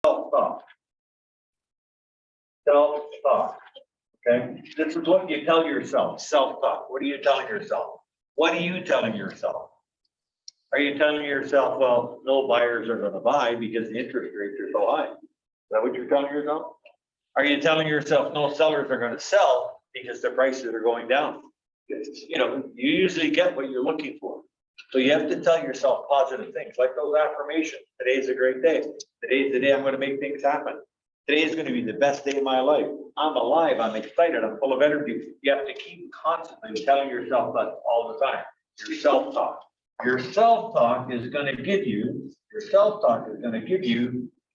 Self-talk. Self-talk. Okay, this is what you tell yourself. Self-talk. What are you telling yourself? What are you telling yourself? Are you telling yourself, well, no buyers are going to buy because the interest rates are so high? Is that what you're telling yourself? Are you telling yourself no sellers are going to sell because the prices are going down? You know, you usually get what you're looking for. So you have to tell yourself positive things, like those affirmations. Today's a great day. Today's the day I'm going to make things happen. Today is going to be the best day of my life. I'm alive. I'm excited. I'm full of energy. You have to keep constantly telling yourself that all the time. Your self-talk. Your self-talk is going to give you,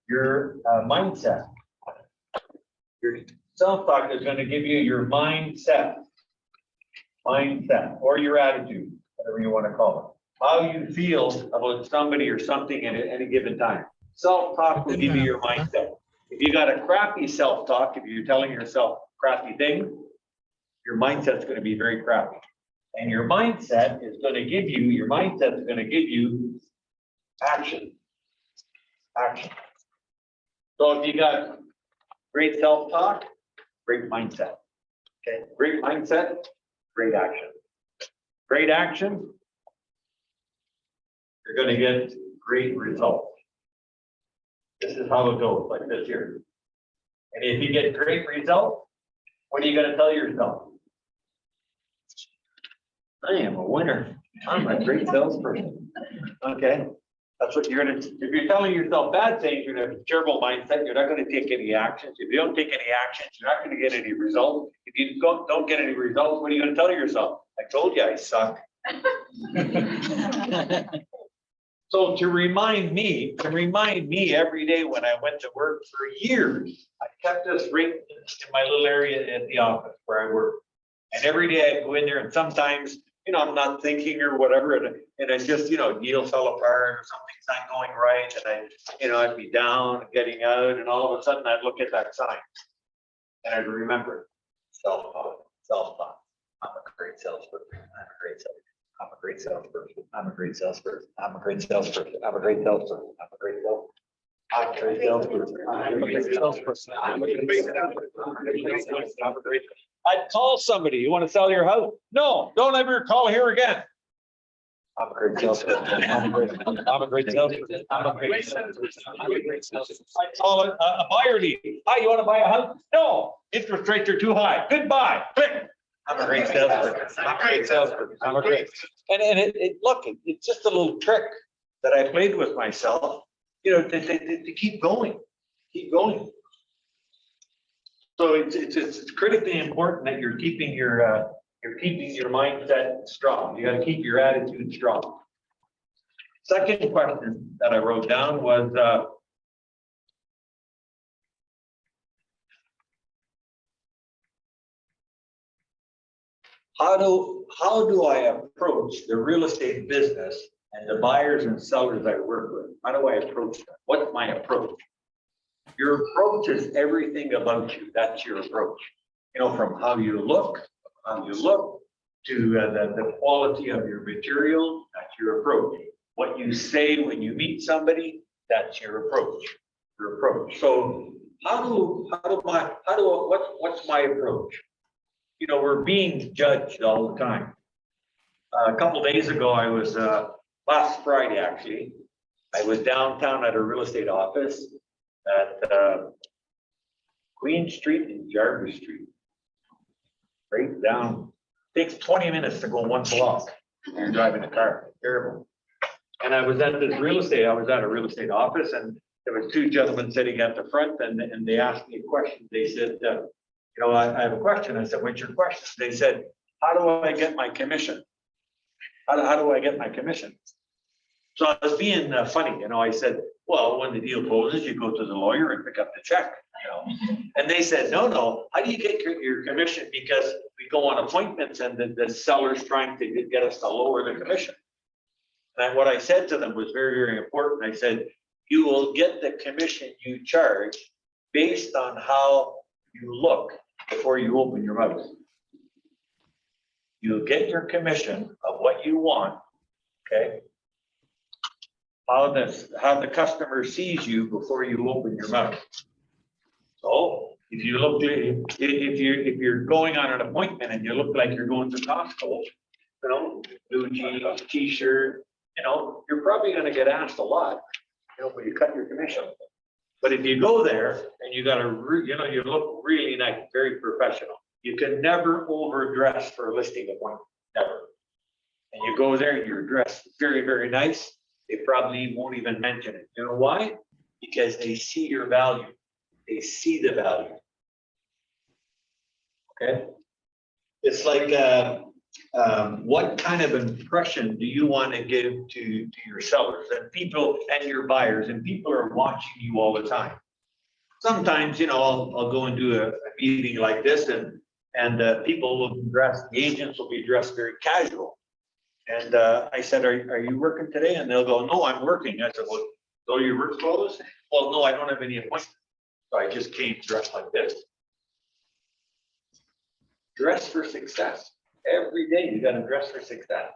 your mindset. Your self-talk is going to give you your mindset, or your attitude, whatever you want to call it. How you feel about somebody or something at any given time. Self-talk will give you your mindset. If you got a crappy self-talk, if you're telling yourself crappy things, your mindset's going to be very crappy. And your mindset is going to give you action. Action. So if you got great self-talk, great mindset. Okay, great mindset, great action. Great action, you're going to get great results. This is how it goes, like this here. And if you get great results, what are you going to tell yourself? I am a winner. I'm a great salesperson. Okay. That's what you're going to, if you're telling yourself bad things, you're going to have a terrible mindset. You're not going to take any actions. If you don't take any actions, you're not going to get any results. If you don't get any results, what are you going to tell yourself? I told you I suck. So to remind me every day when I went to work for years, I kept this right in my little area at the office where I work. And every day I go in there, and sometimes, you know, I'm not thinking or whatever, and I just, you know, deal fell apart or something's not going right, and I'd be down, getting out, and all of a sudden I'd look at that sign, and I'd remember self-talk. I'm a great salesperson. I'm a great salesperson. I'm a great salesperson. I'm a great salesperson. I'm a great salesperson. I'm a great salesperson. I'm a great salesperson. I'm a great salesperson. I'm a great salesperson. I'm a great salesperson. I'm a great. I'd call somebody. You want to sell your house? No, don't ever call here again. I'm a great salesperson. I'm a great salesperson. I'm a great salesperson. I'm a great salesperson. I call it a buyer lead. Hi, you want to buy a house? No, interest rates are too high. Goodbye. Click. I'm a great salesperson. I'm a great salesperson. I'm a great. And look, it's just a little trick that I played with myself, you know, to keep going, So it's critically important that you're keeping your mindset strong. You got to keep your attitude strong. Second question that I wrote down was, how do I approach the real estate business and the buyers and sellers I work with? How do I approach them? What's my approach? Your approach is everything about you. That's your approach. You know, from how you look to the quality of your material. That's your approach. What you say when you meet somebody. That's your approach. So what's my approach? You know, we're being judged all the time. A couple of days ago, I was last Friday actually. I was downtown at a real estate office at Queen Street and Jarvis Street. Right down. Takes 20 minutes to go one block. You're driving a car. Terrible. And I was at a real estate office, and there was two gentlemen sitting at the front, and they asked me a question. They said, you know, I have a question. I said, what's your question? They said, how do I get my commission? How do I get my commission? So I was being funny, you know, I said, well, when the deal closes, you go to the lawyer and pick up the check, you know. And they said, no, how do you get your commission? Because we go on appointments and the seller's trying to get us to lower the commission. And what I said to them was very, very important. I said, you will get the commission you charge based on how you look before you open your mouth. You'll get your commission of what you want, okay, how the customer sees you before you open your mouth. So if you look, if you're going on an appointment and you look like you're going to Costco, you know, blue jeans, t-shirt, you know, you're probably gonna get asked a lot, you know, but you cut your commission. But if you go there and you got you know, you look really nice, very professional. You can never overdress for a listing appointment, never. And you go there, you're dressed very, very nice. They probably won't even mention it. You know why? Because they see your value. They see the value. Okay? It's like, what kind of impression do you want to give to your sellers and people and your buyers? And people are watching you all the time. Sometimes, you know, I'll go and do a meeting like this, and people will be dressed, the agents will be dressed very casual. And I said, are you working today? And they'll go, no, I'm working. I said, well, so your work clothes? Well, no, I don't have any appointments. So I just came dressed like this. Dress for success. Every day you got to dress for success.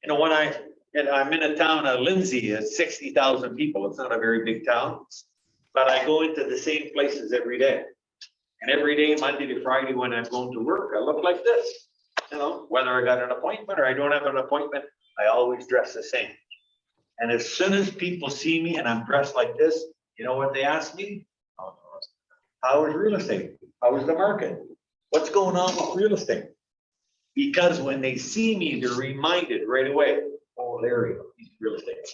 You know, I'm in a town of Lindsay, it's 60,000 people. It's not a very big town, but I go into the same places every day. And every day, Monday to Friday, when I'm going to work, I look like this. You know, whether I got an appointment or I don't have an appointment, I always dress the same. And as soon as people see me and I'm dressed like this, you know what they ask me? How is real estate? How is the market? What's going on with real estate? Because when they see me, they're reminded right away, oh, Larry, he's real estate.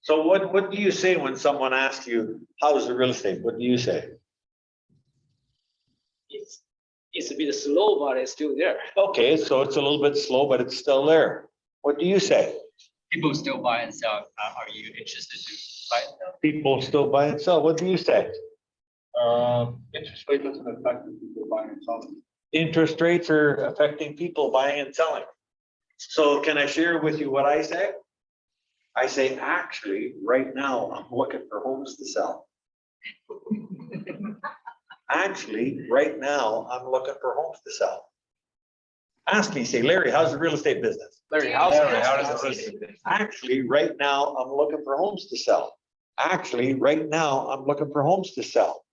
So what do you say when someone asks you, how's the real estate? What do you say? It's a bit slow, but it's still there. Okay, so it's a little bit slow, but it's still there. What do you say? People still buy and sell. Are you interested to buy and sell? People still buy and sell. What do you say? Interest rate doesn't affect the people buying and selling. Interest rates are affecting people buying and selling. So can I share with you what I say? I say, actually, right now, I'm looking for homes to sell. Actually, right now, I'm looking for homes to sell. Ask me, say, Larry, how's the real estate business? Larry, how does the real estate business? Actually, right now, I'm looking for homes to sell. Actually, right now, I'm looking for homes to sell.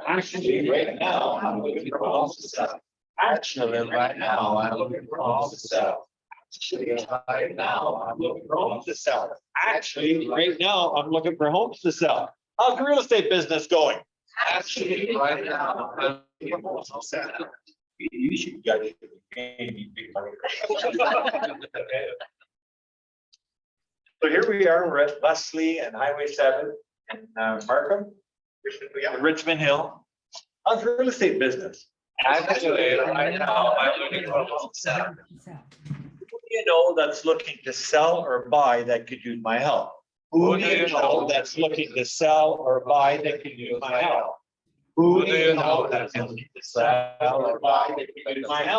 Actually, right now, I'm looking for homes to sell. Actually, right now, I'm looking for homes to sell. Actually, right now, I'm looking for homes to sell. Actually, right now, I'm looking for homes to sell. How's the real estate business going? Actually, right now, I'm looking for homes to sell. You should get it. So here we are, we're at Leslie and Highway 7 in Markham, Richmond Hill. How's the real estate business? Actually, right now, I'm looking for homes to sell. Who do you know that's looking to sell or buy that could use my help? Who do you know that's looking to sell or buy that could use my help? Who do you know that's looking to sell or buy that could use my help?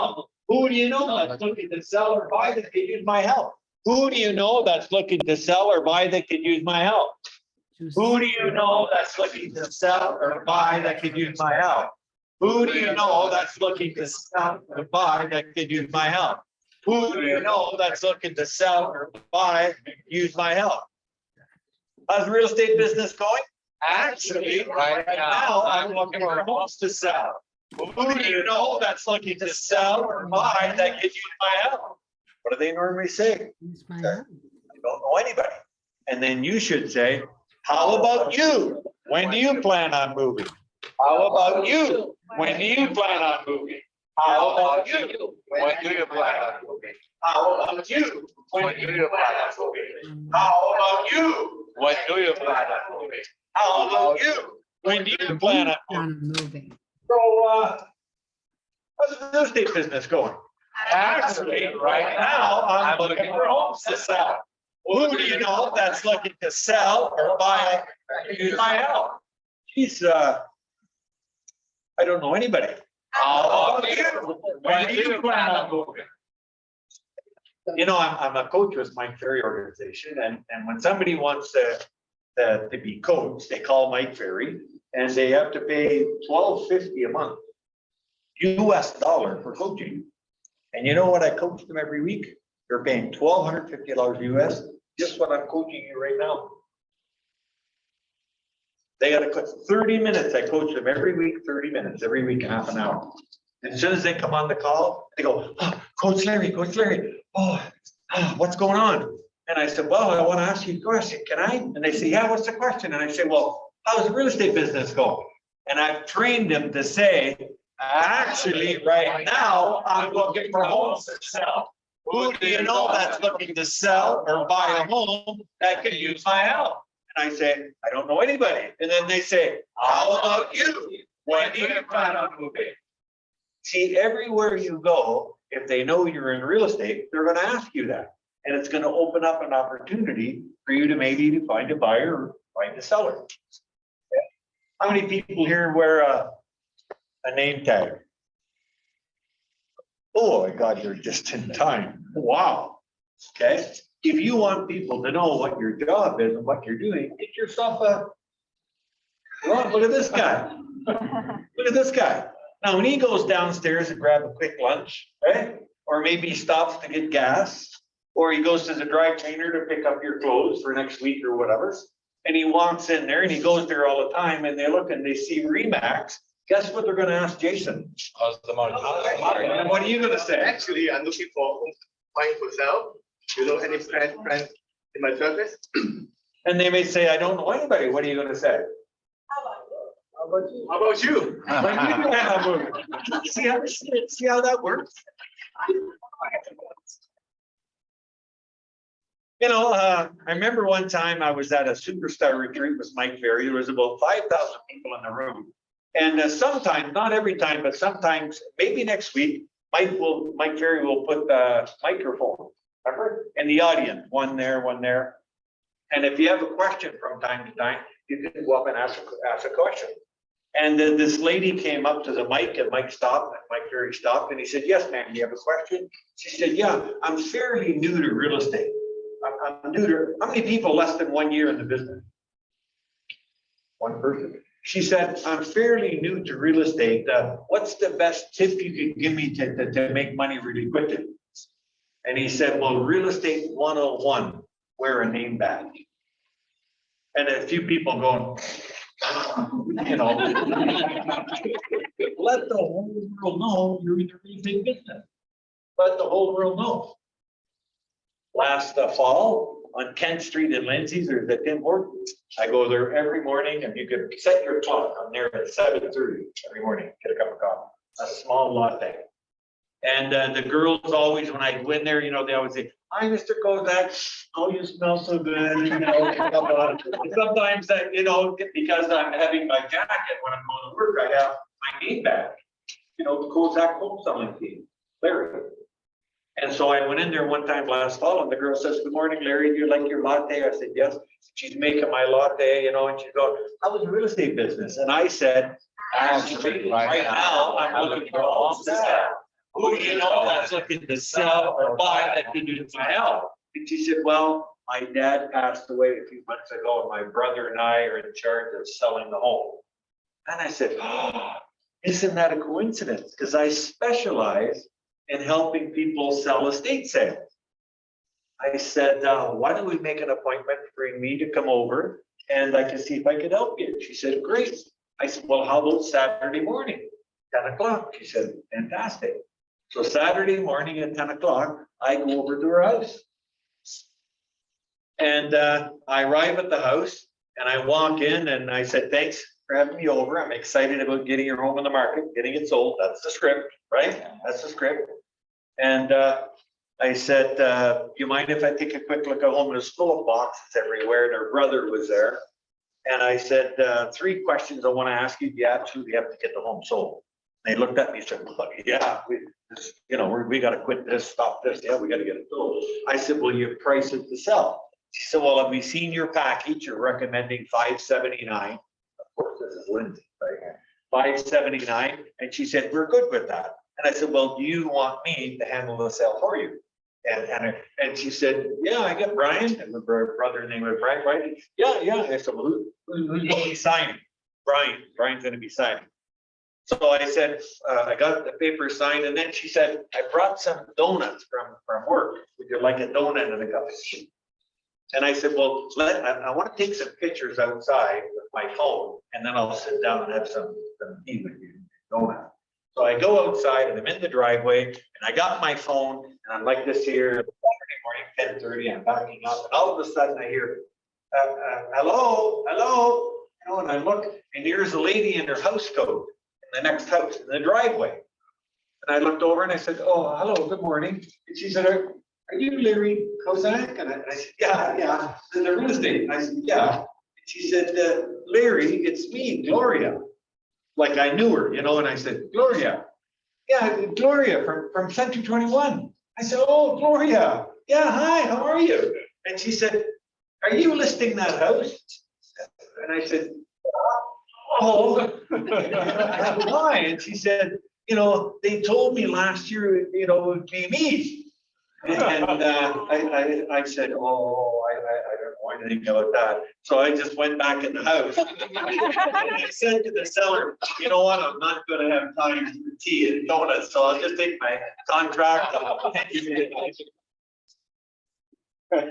Who do you know that's looking to sell or buy that could use my help? Who do you know that's looking to sell or buy that could use my help? Who do you know that's looking to sell or buy that could use my help? Who do you know that's looking to sell or buy that could use my help? Who do you know that's looking to sell or buy, use my help? How's the real estate business going? Actually, right now, I'm looking for homes to sell. Who do you know that's looking to sell or buy that could use my help? What do they normally say? I don't know anybody. And then you should say, how about you? When do you plan on moving? How about you? When do you plan on moving? How about you? When do you plan on moving? How about you? When do you plan on moving? How about you? When do you plan on moving? How about you? When do you plan on moving? So, how's the real estate business going? Actually, right now, I'm looking for homes to sell. Who do you know that's looking to sell or buy, use my help? Geez, I don't know anybody. How about you? When do you plan on moving? You know, I'm a coach with Mike Ferry organization, and when somebody wants to be coached, they call Mike Ferry, and they have to pay $12.50 a month, US dollar for coaching. And you know what? I coach them every week. They're paying $1,250 US just what I'm coaching you right now. They gotta coach 30 minutes. I coach them every week, 30 minutes, every week, half an hour. And as soon as they come on the call, they go, oh, Coach Larry, what's going on? And I said, well, I want to ask you a question. Can I? And they say, yeah, what's the question? And I say, well, how's the real estate business going? And I've trained them to say, actually, right now, I'm looking for homes to sell. Who do you know that's looking to sell or buy a home that could use my help? And I say, I don't know anybody. And then they say, how about you? When do you plan on moving? See, everywhere you go, if they know you're in real estate, they're gonna ask you that. And it's gonna open up an opportunity for you to maybe find a buyer or find a seller. How many people here wear a name tag? Oh my God, you're just in time. Wow. Okay. If you want people to know what your job is and what you're doing, get yourself a, well, look at this guy. Look at this guy. Now, when he goes downstairs and grab a quick lunch, right? Or maybe he stops to get gas, or he goes to the dry cleaner to pick up your clothes for next week or whatever. And he walks in there and he goes there all the time and they look and they see Remax. Guess what they're gonna ask Jason? How's the market? And what are you gonna say? Actually, I'm looking for buying for sale. You know any friends in my service? And they may say, I don't know anybody. What are you gonna say? How about you? How about you? See how that works? You know, I remember one time I was at a superstar retreat with Mike Ferry. There was about 5,000 people in the room. And sometimes, not every time, but sometimes, maybe next week, Mike Ferry will put the microphone, remember, in the audience, one there. And if you have a question from time to time, you can go up and ask a question. And then this lady came up to the mic and Mike Ferry stopped and he said, yes, ma'am, do you have a question? She said, yeah, I'm fairly new to real estate. I'm new to, how many people less than 1 year in the business? One person. She said, I'm fairly new to real estate. What's the best tip you could give me to make money really quickly? And he said, well, real estate 101, wear a name badge. And a few people going, you know, let the whole world know you're in the real estate business. Let the whole world know. Last fall on Kent Street in Lindsay's, there's a Tim Hortons. I go there every morning and you could set your clock. I'm there at 7:30 every morning, get a cup of coffee, a small latte. And the girls always, when I go in there, you know, they always say, hi, Mr. Kozak. Oh, you smell so good. You know, sometimes that, you know, because I'm having my jacket when I'm going to work, I have my name badge. You know, the Kozak home selling team, Larry. And so I went in there one time last fall and the girl says, good morning, Larry, do you like your latte? I said, yes. She's making my latte, you know, and she's going, how was the real estate business? And I said, actually, right now, I'm looking for homes to sell. Who do you know that's looking to sell or buy that could use my help? And she said, well, my dad passed away a few months ago and my brother and I are in charge of selling the home. And I said, oh, isn't that a coincidence? Because I specialize in helping people sell estate sales. I said, why don't we make an appointment for me to come over and I can see if I could help you. She said, great. I said, well, how about Saturday morning, 10 o'clock? She said, fantastic. So Saturday morning at 10 o'clock, I go over to her house. And I arrive at the house and I walk in and I said, thanks for having me over. I'm excited about getting your home on the market, getting it sold. That's the script, right? That's the script. And I said, you mind if I take a quick look at home? There's full of boxes everywhere and her brother was there. And I said, 3 questions I want to ask you. You absolutely have to get the home sold. They looked at me and said, well, yeah, we got to quit this, stop this. Yeah, we got to get it sold. I said, well, you price it to sell. She said, well, have we seen your package? You're recommending $579. Of course, this is Lindsay, right? $579. And she said, we're good with that. And I said, well, do you want me to handle the sale for you? And she said, yeah, I got Brian, and her brother name was Brian, right? Yeah. I said, well, who's going to be signing? Brian's going to be signing. So I said, I got the paper signed, and then she said, I brought some donuts from work. Would you like a donut and a cup of tea? And I said, well, I want to take some pictures outside with my phone, and then I'll sit down and have some tea with you. Donut. So I go outside and I'm in the driveway and I got my phone and I'm like this here, Saturday morning, 10:30, I'm backing up, and all of a sudden I hear, hello, you know, and I look and here's a lady in her house coat in the next house in the driveway. And I looked over and I said, oh, hello, good morning. And she said, are you Larry Kozak? And I said, yeah. And the real estate. And I said, yeah. And she said, Larry, it's me, Gloria. Like I knew her, you know, and I said, Gloria. Yeah, Gloria from Century 21. I said, oh, Gloria. Yeah, hi, how are you? And she said, are you listing that house? And I said, oh, why? And she said, you know, they told me last year, you know, it would be me. And I said, oh, I don't know anything about that. So I just went back in the house. And I said to the seller, you know what, I'm not going to have time for tea and donuts, so I'll just take my contract.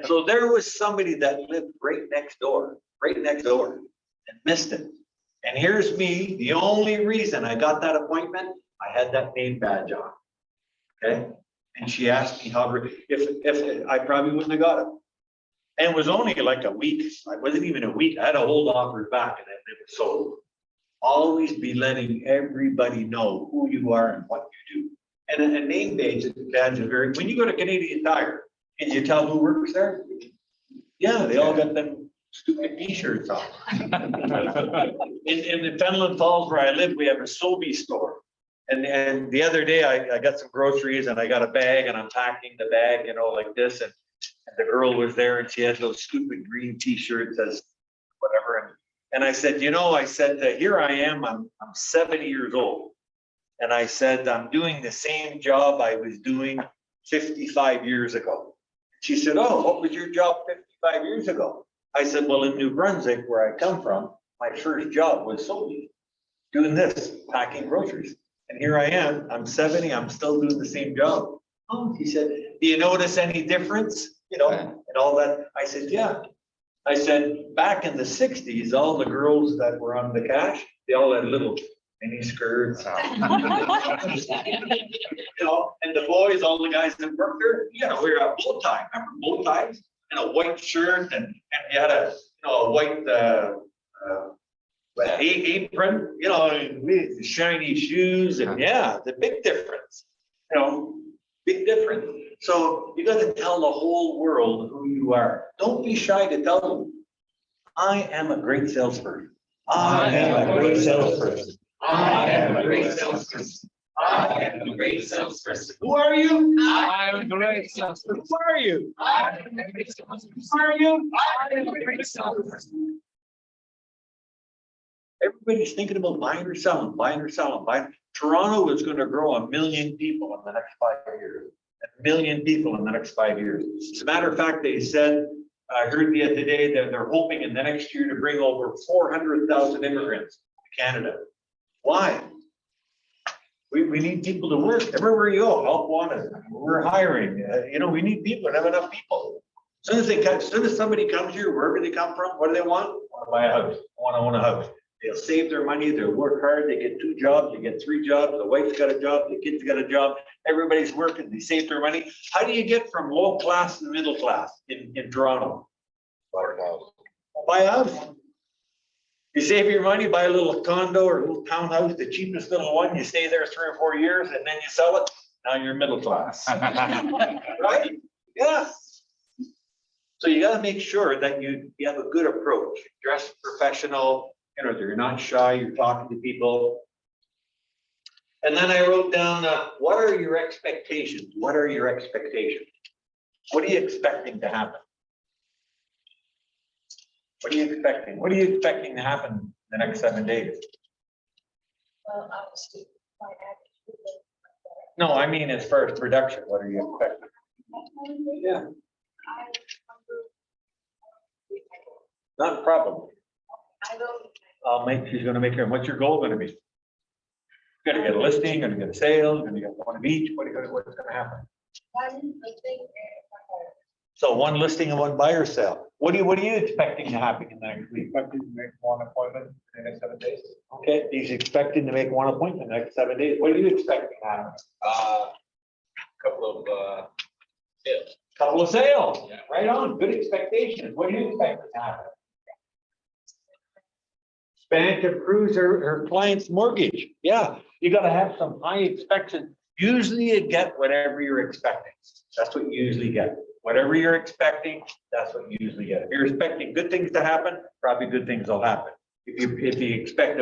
So there was somebody that lived right next door, and missed it. And here's me, the only reason I got that appointment, I had that name badge on. Okay. And she asked me how, if I probably wouldn't have got it. And it was only like a week. It wasn't even a week. I had to hold offers back and it was sold. Always be letting everybody know who you are and what you do. And a name badge is very, when you go to Canadian Tire, can you tell who works there? Yeah, they all got them stupid t-shirts on. In Fenelon Falls where I live, we have a Sobeys store. And the other day I got some groceries and I got a bag and I'm packing the bag, you know, like this. And the girl was there and she had those stupid green t-shirts as whatever. And I said, you know, here I am, I'm 70 years old. And I said, I'm doing the same job I was doing 55 years ago. She said, oh, what was your job 55 years ago? I said, well, in New Brunswick, where I come from, my first job was Sobeys, doing this, packing groceries. And here I am, I'm 70, I'm still doing the same job. Oh, he said, do you notice any difference? You know, and all that. I said, yeah. I said, back in the 60s, all the girls that were on the cash, they all had little mini skirts. You know, and the boys, all the guys that worked there, you know, we were a bow tie, remember bow ties? And a white shirt and you had a, you know, a white apron, you know, with shiny shoes and yeah, the big difference, you know, big difference. So you got to tell the whole world who you are. Don't be shy to tell them. I am a great salesperson. I am a great salesperson. I am a great salesperson. I am a great salesperson. Who are you? I am a great salesperson. Who are you? I am a great salesperson. Who are you? I am a great salesperson. Everybody's thinking about buying or selling. Toronto is going to grow 1 million people in the next 5 years. 1 million people in the next 5 years. As a matter of fact, they said, I heard the other day that they're hoping in the next year to bring over 400,000 immigrants to Canada. Why? We need people to work. Everywhere you go, help wanted. We're hiring. You know, we need people. We have enough people. As soon as somebody comes here, wherever they come from, what do they want? Want to buy a house. Want to own a house. They'll save their money. They'll work hard. They get 2 jobs. They get 3 jobs. The wife's got a job. The kids got a job. Everybody's working. They save their money. How do you get from low class to middle class in Toronto? Buy a house. You save your money, buy a little condo or a little townhouse, the cheapest little one. You stay there 3 or 4 years and then you sell it. Now you're middle class. Right? Yeah. So you got to make sure that you have a good approach. Dress professional. You know, you're not shy, you're talking to people. And then I wrote down, what are your expectations? What are your expectations? What are you expecting to happen? What are you expecting? What are you expecting to happen in the next 7 days? Well, obviously, my average. No, I mean, as far as production, what are you expecting? Yeah, not a problem. I don't. She's gonna make her, what's your goal gonna be? Gonna get a listing, gonna get a sale, gonna get one of each, what's gonna happen? I think So one listing and one buyer sale. What are you expecting to happen in the next week? Expected to make one appointment in the next 7 days. Okay, he's expecting to make one appointment in the next 7 days. What are you expecting to happen? Couple of, sales. Couple of sales. Yeah. Right on, good expectations. What do you expect to happen? Bank approves her client's mortgage. Yeah, you gotta have some high expectation. Usually you get whatever you're expecting. That's what you usually get. Whatever you're expecting, that's what you usually get. If you're expecting good things to happen, probably good things will happen. If you expect,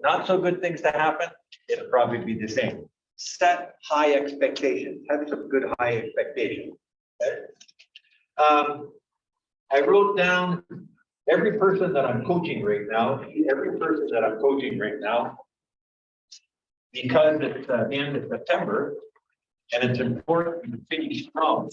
not so good things to happen, it'll probably be the same. Set high expectations, have some good high expectations. Okay? I wrote down every person that I'm coaching right now, because it's the end of September and it's important to finish strong.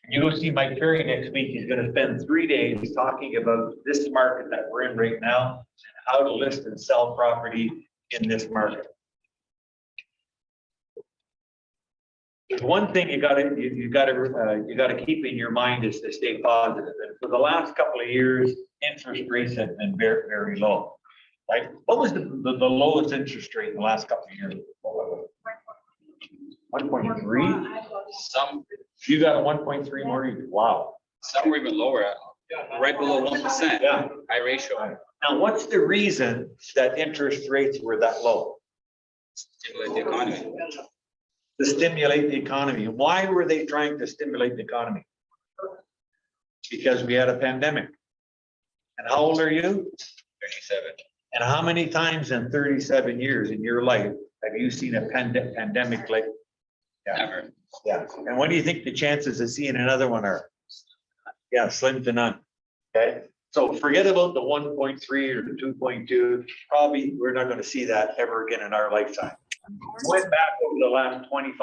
You go see Mike Ferry next week. He's going to spend 3 days talking about this market that we're in right now, and how to list and sell property in this market. There's one thing you gotta keep in your mind is to stay positive. And for the last couple of years, interest rates have been very, very low. Like, what was the lowest interest rate in the last couple of years? 1.3? Some, You got a 1.3 mortgage? Wow. some were even lower, right below 1%. Yeah. High ratio. Now, what's the reason that interest rates were that low? Stimulate the economy. To stimulate the economy. Why were they trying to stimulate the economy? Because we had a pandemic. And how old are you? 37. And how many times in 37 years in your life have you seen a pandemic like? Never. Yeah. And what do you think the chances of seeing another one are? Yeah, slim to none. Okay, so forget about the 1.3 or the 2.2. Probably we're not going to see that ever again in our lifetime. Went back over the last 20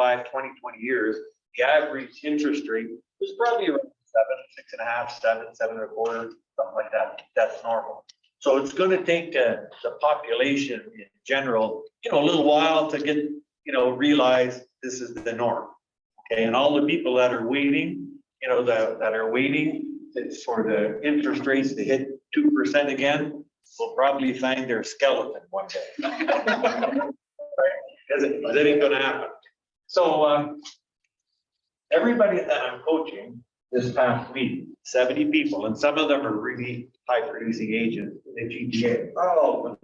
years, the average interest rate was probably around 7, 6.5, 7, 7.25, something like that. That's normal. So it's going to take the population in general, a little while to get, realize this is the norm. Okay, and all the people that are waiting, that are waiting for the interest rates to hit 2% again, will probably find their skeleton one day. Because it ain't gonna happen. So everybody that I'm coaching this past week, 70 people, and some of them are really high producing agents in the GTA. Oh,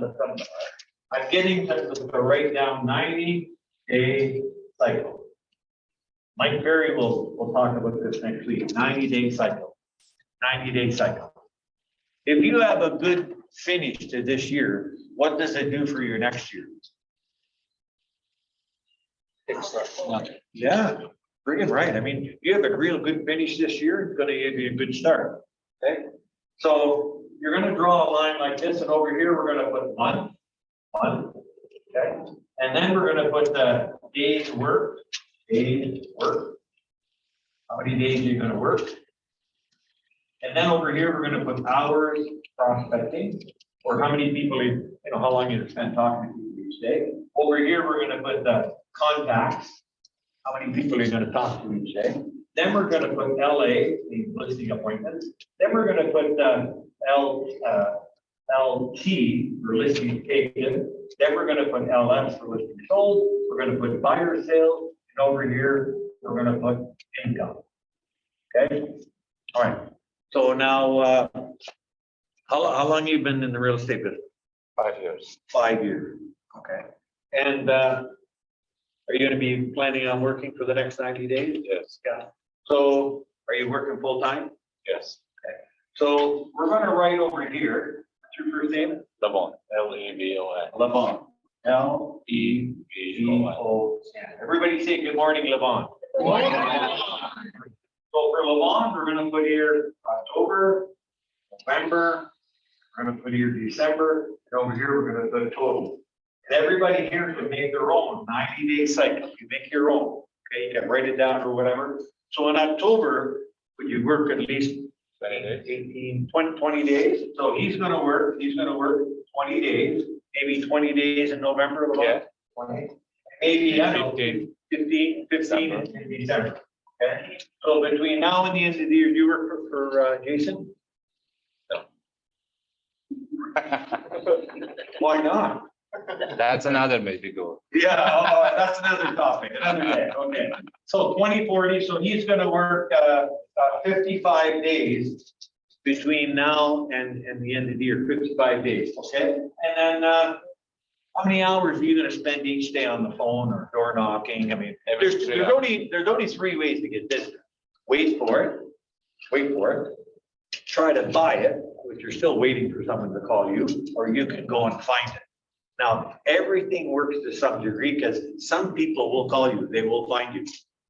I'm getting them to write down 90-day cycle. Mike Ferry will talk about this next week. 90-day cycle. 90-day cycle. If you have a good finish to this year, what does it do for your next year? Yeah, friggin' right. I mean, if you have a real good finish this year, it's gonna give you a good start, okay? So you're gonna draw a line like this, and over here, we're gonna put one, okay? And then we're gonna put the days work. How many days are you gonna work? And then over here, we're gonna put hours prospecting, or how many people, how long you spend talking to people each day. Over here, we're gonna put the contacts, how many people are you gonna talk to each day. Then we're gonna put LA, the listing appointments. Then we're gonna put LT for listing taken. Then we're gonna put LS for listing sold. We're gonna put buyer sales, and over here, we're gonna put income. Okay, all right. So now, how long you been in the real estate business? 5 years. 5 years. Okay. And are you going to be planning on working for the next 90 days? Yes. Yeah. So are you working full time? Yes. Okay. So we're going to write over here. What's your first name? Levon. Levon. Levon. Levon. Everybody say good morning, Levon. So for Levon, we're going to put here October, November. We're going to put here December. And over here, we're going to put a total. And everybody here can make their own 90-day cycle. You make your own. Okay, you can write it down or whatever. So in October, would you work at least 18, 20 days? So he's going to work 20 days, maybe 20 days in November. Yeah. 20. Maybe, I don't know, 15 in December. Okay, so between now and the end of the year, do you work for Jason? Why not? That's another maybe goal. Yeah, that's another topic, another day, okay. So 2040, so he's gonna work 55 days between now and the end of the year, 55 days, okay? And then how many hours are you gonna spend each day on the phone or door knocking? I mean, there's only 3 ways to get this. Wait for it, try to buy it, which you're still waiting for someone to call you, or you can go and find it. Now, everything works to some degree because some people will call you, they will find you.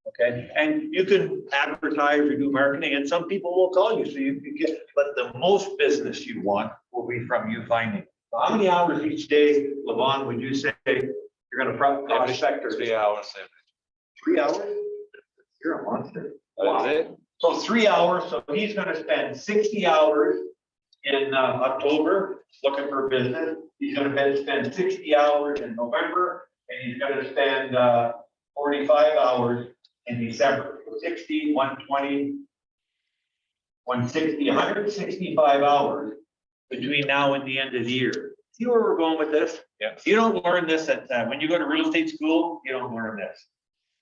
Okay, and you can advertise or do marketing and some people will call you, so you can get, but the most business you want will be from you finding. So how many hours each day, Levon, would you say you're gonna prospect or 3 hours every. 3 hours? You're a monster. That's it. So 3 hours, so he's gonna spend 60 hours in October looking for business. He's gonna spend 60 hours in November, and he's gonna spend 45 hours in December. So 60, 120, 160, 165 hours between now and the end of the year. See where we're going with this? Yeah. You don't learn this at, when you go to real estate school, you don't learn this.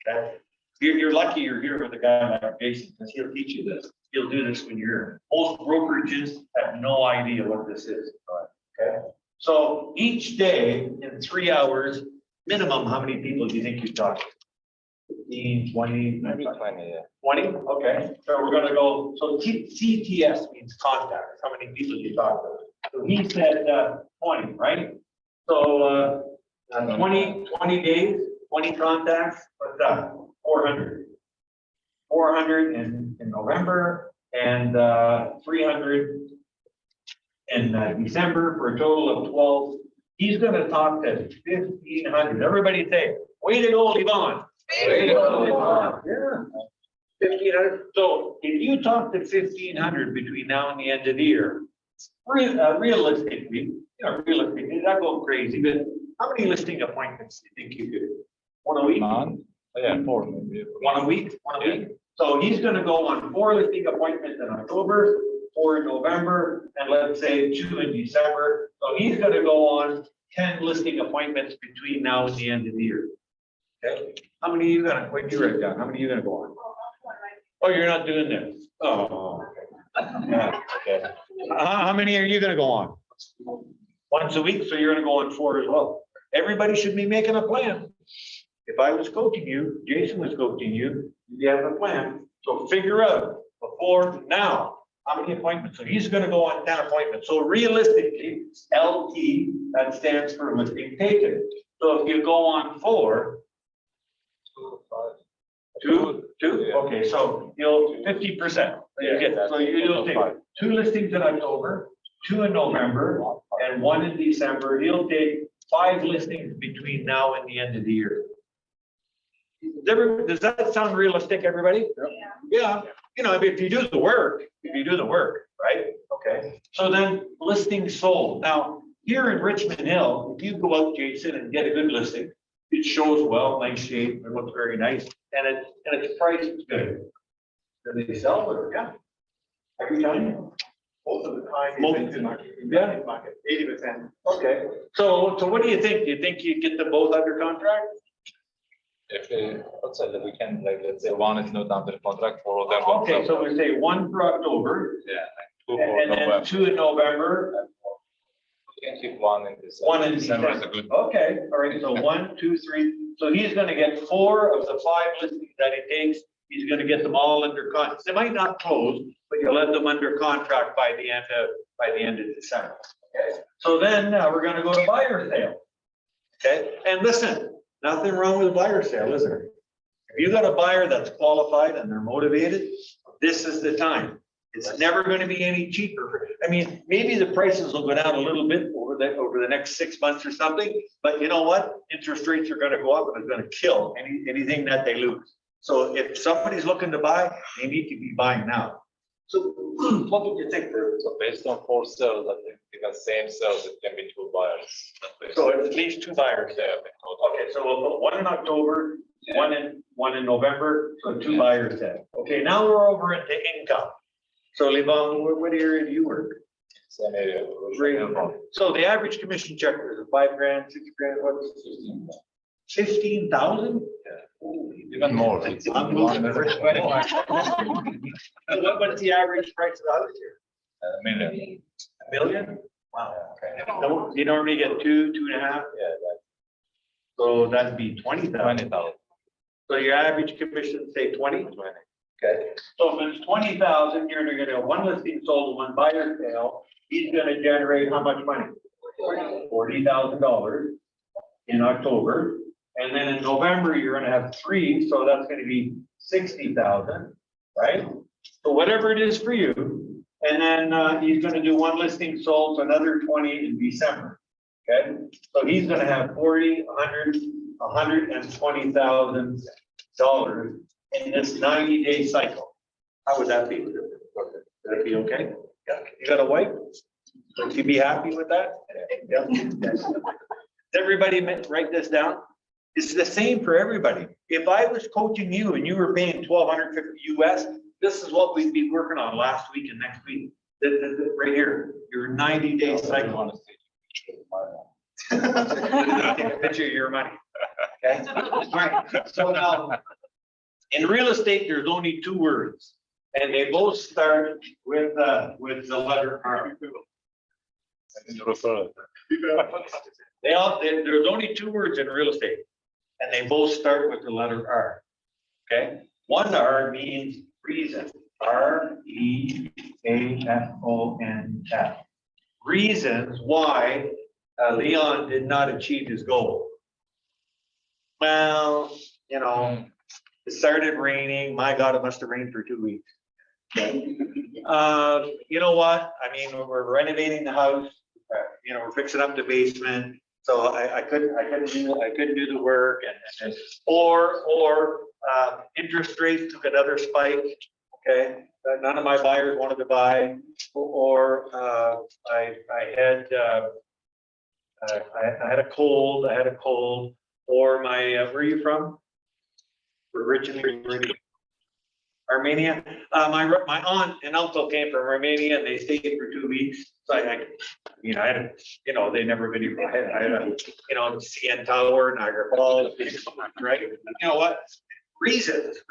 Okay? You're lucky you're here with a guy like Jason, because he'll teach you this. He'll do this when you're here. Most brokerages have no idea what this is. Okay? So each day in 3 hours, minimum, how many people do you think you talk to? 15, 20? Maybe 20, yeah. 20? Okay, so we're gonna go, so CTS means contacts, how many people you talk to? So he said 20, right? So 20 days, 20 contacts, what's that? 400. 400 in November and 300 in December for a total of 12. He's gonna talk to 1,500. Everybody say, way to go, Levon. Way to go, Levon. Yeah. 1,500. So if you talk to 1,500 between now and the end of the year, realistically, not going crazy, but how many listing appointments do you think you could? One a week? Month? Yeah, 4 maybe. One a week? So he's gonna go on 4 listing appointments in October, 4 in November, and let's say 2 in December. So he's gonna go on 10 listing appointments between now and the end of the year. Okay, how many are you gonna, what did you write down? How many are you gonna go on? Oh, you're not doing this? Oh. Yeah, okay. How many are you gonna go on? Once a week, so you're gonna go on 4 as well. Everybody should be making a plan. If I was coaching you, Jason was coaching you, you have a plan. So figure out before now, how many appointments? So he's gonna go on 10 appointments. So realistically, LT, that stands for listing taken. So if you go on 4, 2, okay, so you'll 50%. You get that. So you'll take 2 listings in October, 2 in November, and 1 in December. He'll take 5 listings between now and the end of the year. Does that sound realistic, everybody? Yeah, you know, if you do the work, right? Okay, so then listings sold. Now, here in Richmond Hill, if you go out, Jason, and get a good listing, it shows well, nice shape, it looks very nice, and its price is good. Do they sell it or yeah? Every time? Most of the time. Most- yeah. Market, 80%. Okay, so what do you think? Do you think you get them both under contract? If let's say that we can, like, let's say 1 is not under contract, 4 of them. Okay, so we say 1 for October, Yeah, like 2 for and then November. 2 in November, We can keep 1 in December. 1 in December is December. a good. Okay, all right, so 1, 2, 3, so he's gonna get 4 of the 5 listings that he takes, he's gonna get them all under contract. They might not close, but you'll have them under contract by the end of December. Okay, so then we're gonna go to buyer sale. Okay, and listen, nothing wrong with a buyer sale, is there? If you got a buyer that's qualified and they're motivated, this is the time. It's never gonna be any cheaper. I mean, maybe the prices will go down a little bit over the next 6 months or something, but you know what? Interest rates are gonna go up and it's gonna kill anything that they lose. So if somebody's looking to buy, they need to be buying now. So what would you think, Bruce? So based on 4 cells, I think the same cells, it can be 2 buyers. So at least 2 buyers there. Okay, so we'll put 1 in October, one in November, so 2 buyers then. Okay, now we're over into income. So Levon, what area do you work? Same area. So the average commission check is a 5 grand, 6 grand, what's 15,000? Even more. What's the average price of the house here? A million. A million? Wow. Okay. No, you normally get 2, 2.5, Yeah, so that'd be 20,000. 20,000. So your average commission, say 20? Okay, so if it's 20,000, you're gonna get 1 listing sold, 1 buyer sale, he's gonna generate how much money? $40,000 in October. And then in November, you're gonna have 3, so that's gonna be 60,000, right? So whatever it is for you, and then he's gonna do 1 listing sold, so another 20 in December. Okay, so he's gonna have 40, 100, $120,000 in this 90-day cycle. How would that be? Would that be okay? Yeah. You got a wife? Would you be happy with that? Yeah. Does everybody write this down? It's the same for everybody. If I was coaching you and you were paying $1,250 US, this is what we'd be working on last week and next week. Right here, your 90-day cycle. Take a picture of your money. Okay. All right. So now, in real estate, there's only 2 words, and they both start with the letter R. There's only 2 words in real estate, and they both start with the letter R. Okay. 1 R means reason. REASON. Reasons why Leon did not achieve his goal. Well, you know, it started raining. My God, it must have rained for 2 weeks. You know what? I mean, we're renovating the house. You know, we're fixing up the basement. So I couldn't do the work, and interest rates took another spike. Okay, none of my buyers wanted to buy, or I had a cold. Or my where are you from? We're originally Armenia. My aunt and uncle came from Romania, and they stayed for 2 weeks. So I they never really. I had a CN Tower, Niagara Falls, right? You know what? Reasons.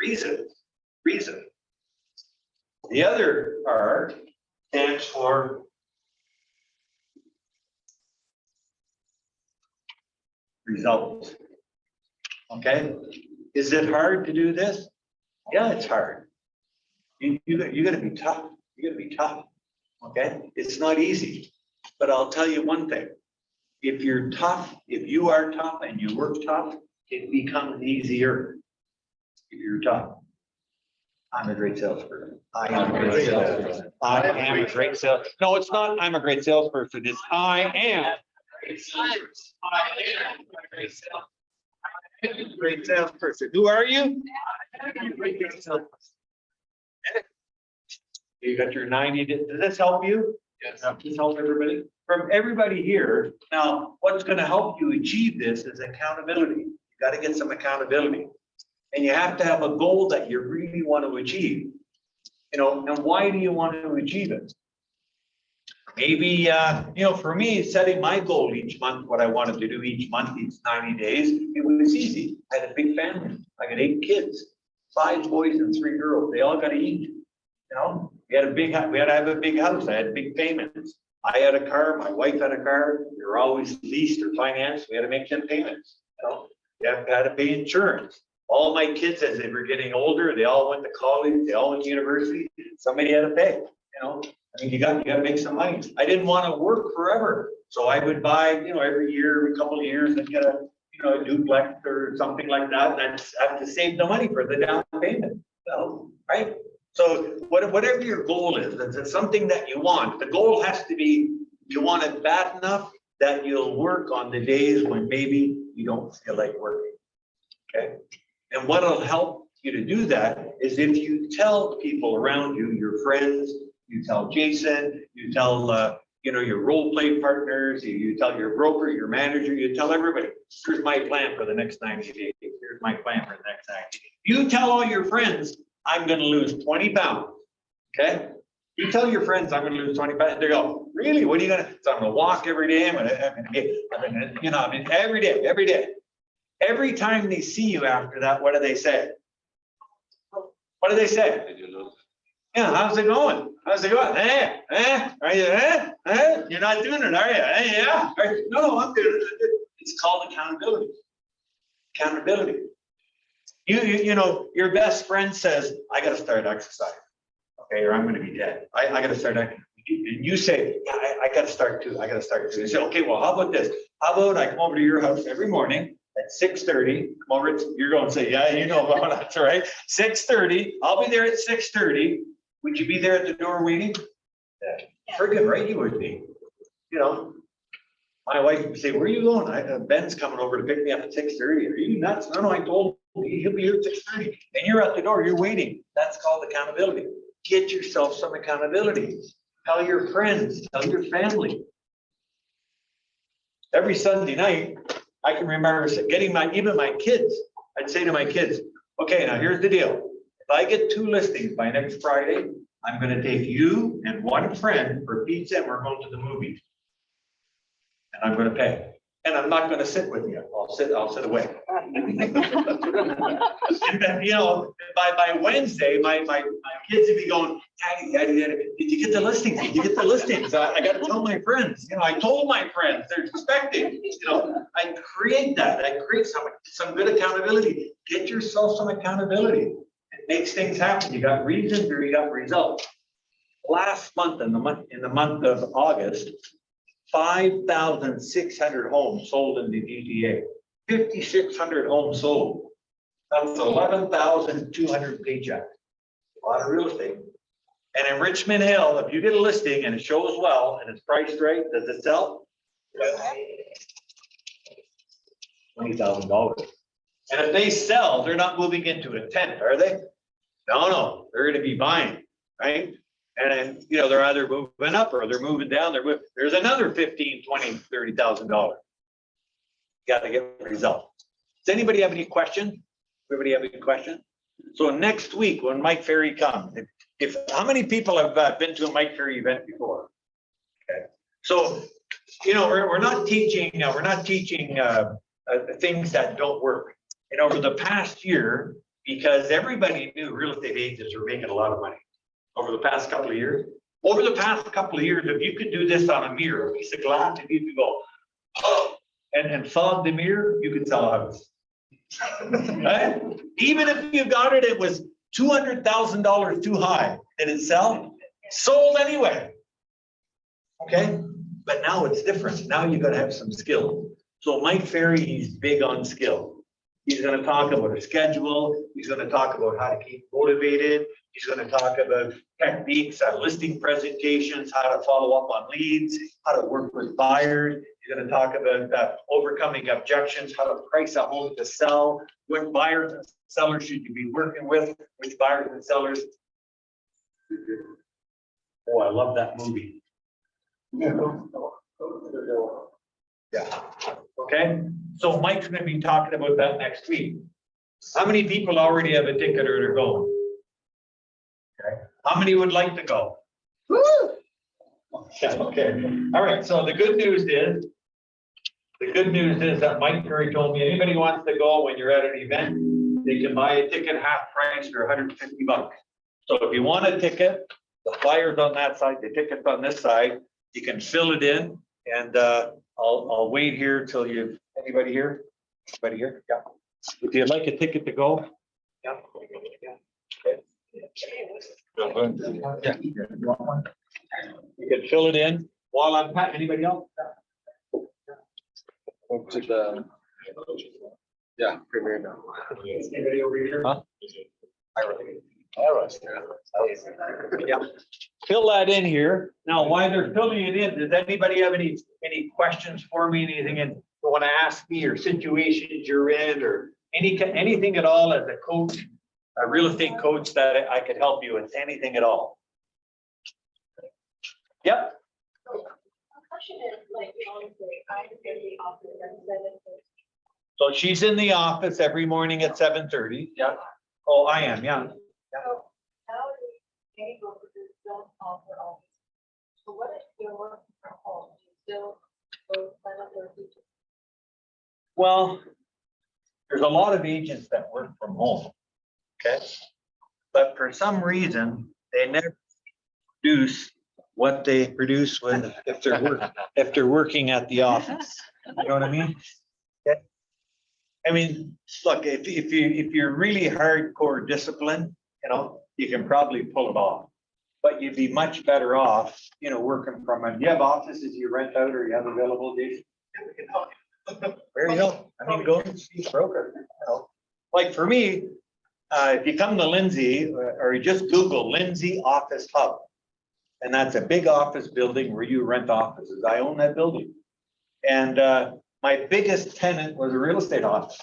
The other R stands for results. Okay, is it hard to do this? Yeah, it's hard. You gotta be tough. Okay, it's not easy, but I'll tell you one thing. If you are tough and you work tough, it becomes easier. If you're tough. I'm a great salesperson. I am a great salesperson. No, it's not, I'm a great salesperson. It's I am. Great salesperson. Who are you? You got your 90. Does this help you? Yes. Does this help everybody? From everybody here. Now, what's going to help you achieve this is accountability. You got to get some accountability. And you have to have a goal that you really want to achieve. And why do you want to achieve it? Maybe, for me, setting my goal each month, what I wanted to do each month, each 90 days, it was easy. I had a big family. I got 8 kids, 5 boys and 3 girls. They all got to eat. We had to have a big house. I had big payments. I had a car. My wife had a car. We were always leased or financed. We had to make them payments. You had to pay insurance. All my kids, as they were getting older, they all went to college. They all went to university. Somebody had to pay. You got to make some money. I didn't want to work forever, so I would buy, every year, every couple of years, I'd get a duplex or something like that, and I'd have to save the money for the down payment. Right? So whatever your goal is, if it's something that you want, the goal has to be you want it bad enough that you'll work on the days when maybe you don't feel like working. Okay? And what'll help you to do that is if you tell people around you, your friends, you tell Jason, you tell, your role play partners, you tell your broker, your manager, you tell everybody, here's my plan for the next 90 days. Here's my plan for the next 90 days. You tell all your friends, I'm gonna lose 20 pounds, okay? You tell your friends, I'm gonna lose 20 pounds. They go, really? What are you gonna, so I'm gonna walk every day. I'm gonna every day. Every time they see you after that, what do they say? What do they say? Did you lose? Yeah, how's it going? How's it going? Are you, You're not doing it, are you? Yeah. No, I'm doing it. It's called accountability. Accountability. Your best friend says, I gotta start exercising. Okay, or I'm gonna be dead. I gotta start. And you say, yeah, I gotta start too. I gotta start too. You say, okay, well, how about this? How about I come over to your house every morning at 6:30, come over, you're going to say, yeah, you know about that, right? 6:30, I'll be there at 6:30. Would you be there at the door waiting? Yeah. Friggin' right you would be. My wife would say, where are you going? Ben's coming over to pick me up at 6:30. Are you nuts? No, I told him he'll be here at 6:30. And you're at the door, you're waiting. That's called accountability. Get yourself some accountability. Tell your friends, tell your family. Every Sunday night, I can remember getting even my kids, I'd say to my kids, okay, now here's the deal. If I get 2 listings by next Friday, I'm gonna take you and one friend for pizza and we're going to the movies. And I'm gonna pay. And I'm not gonna sit with you. I'll sit away. And then, by Wednesday, my kids would be going, Daddy, did you get the listings? Did you get the listings? I gotta tell my friends. I told my friends, they're expecting. I create that. I create some good accountability. Get yourself some accountability. It makes things happen. You got reasons or you got results. Last month, in the month of August, 5,600 homes sold in the GTA. 5,600 homes sold. That's 11,200 paychecks. A lot of real estate. And in Richmond Hill, if you get a listing and it shows well and it's priced right, does it sell? $20,000. And if they sell, they're not moving into a tent, are they? No, they're going to be buying, right? And they're either moving up or they're moving down. There's another $15,000, $20,000, $30,000. Got to get results. Does anybody have any questions? Everybody have any questions? So next week when Mike Ferry comes, how many people have been to a Mike Ferry event before? Okay. So we're not teaching things that don't work. And over the past year, because everybody knew real estate agents were making a lot of money. Over the past couple of years, if you could do this on a mirror, a piece of glass, if you could go, oh, and fog the mirror, you could sell a house. Right? Even if you got it was $200,000 too high. Did it sell? Sold anyway. Okay, but now it's different. Now you got to have some skill. So Mike Ferry, he's big on skill. He's going to talk about a schedule. He's going to talk about how to keep motivated. He's going to talk about techniques, listing presentations, how to follow up on leads, how to work with buyers. He's going to talk about overcoming objections, how to price a home to sell, what buyers and sellers should you be working with, which buyers and sellers. Oh, I love that movie. Yeah. Okay. So Mike's going to be talking about that next week. How many people already have a ticket or they're going? Okay. How many would like to go? Okay. All right. So the good news is that Mike Curry told me anybody wants to go when you're at an event, they can buy a ticket half price for $150. So if you want a ticket, the flyer's on that side, the ticket's on this side. You can fill it in, and I'll wait here till you. Anybody here? Anybody here? Yeah. If you'd like a ticket to go. Yeah. Okay. Yeah. You want one? You can fill it in while I'm pat. Anybody else? Yeah, premier now. Anybody over here? Huh? Yeah. Fill that in here. Now, while they're filling it in, does anybody have any questions for me? Anything you want to ask me, or situations you're in, or anything at all as a coach? a real estate coach that I could help you with anything at all. Yep, My question is, like, honestly, I'm in the office at 7:30. so she's in the office every morning at 7:30. Yeah. Oh, I am, yeah. So how do many offices don't offer office? So what if you're working from home? Do you still go sign up for a teacher? Well, there's a lot of agents that work from home. Okay. But for some reason, they never produce what they produce when, if they're working at the office. You know what I mean? Yeah. I mean, look, if you're really hardcore disciplined, you know, you can probably pull it off. But you'd be much better off, you know, working from, do you have offices you rent out or you have available, Jason? There you go. I mean, go and see a broker, you know. Like for me, if you come to Lindsay or you just Google Lindsay Office Hub. And that's a big office building where you rent offices. I own that building. And my biggest tenant was a real estate office.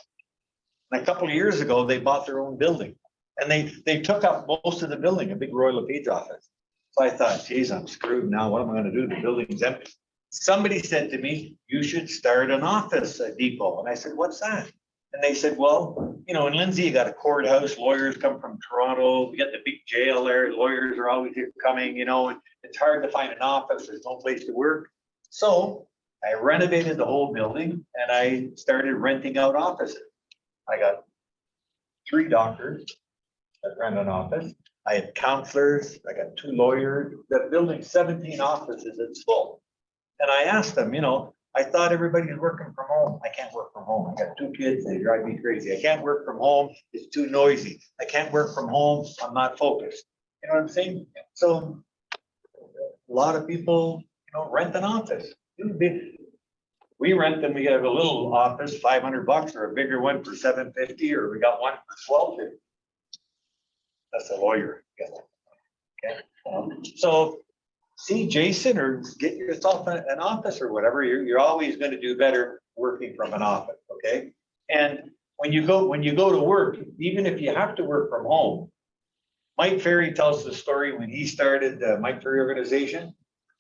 And a couple of years ago, they bought their own building. And they took up most of the building, a big Royal LePage office. So I thought, geez, I'm screwed now. What am I gonna do? The building's empty. Somebody said to me, you should start an office depot. And I said, what's that? And they said, well, you know, in Lindsay, you got a courthouse, lawyers come from Toronto, we got the big jail there, lawyers are always here coming, you know, and it's hard to find an office, there's no place to work. So I renovated the whole building and I started renting out offices. I got 3 doctors that rent an office. I had counselors, I got 2 lawyers. That building, 17 offices, it's full. And I asked them, you know, I thought everybody was working from home. I can't work from home. I got 2 kids, they drive me crazy. I can't work from home, it's too noisy. I can't work from home, I'm not focused. You know what I'm saying? So a lot of people, you know, rent an office. We rent them, we have a little office, $500, or a bigger one for $750, or we got one for $1,250. That's a lawyer. Okay. So see Jason or get yourself an office or whatever, you're always going to do better working from an office, okay? And when you go to work, even if you have to work from home, Mike Ferry tells the story when he started the Mike Ferry organization.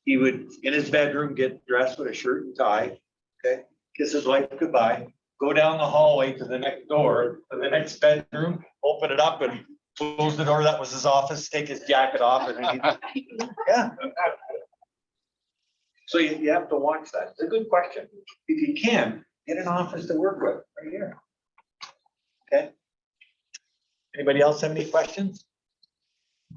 He would, in his bedroom, get dressed with a shirt and tie, okay? Kiss his wife goodbye, go down the hallway to the next door, to the next bedroom, open it up and close the door. That was his office, take his jacket off and then yeah. So you have to watch that. It's a good question. If you can, get an office to work with right here. Okay. Anybody else have any questions?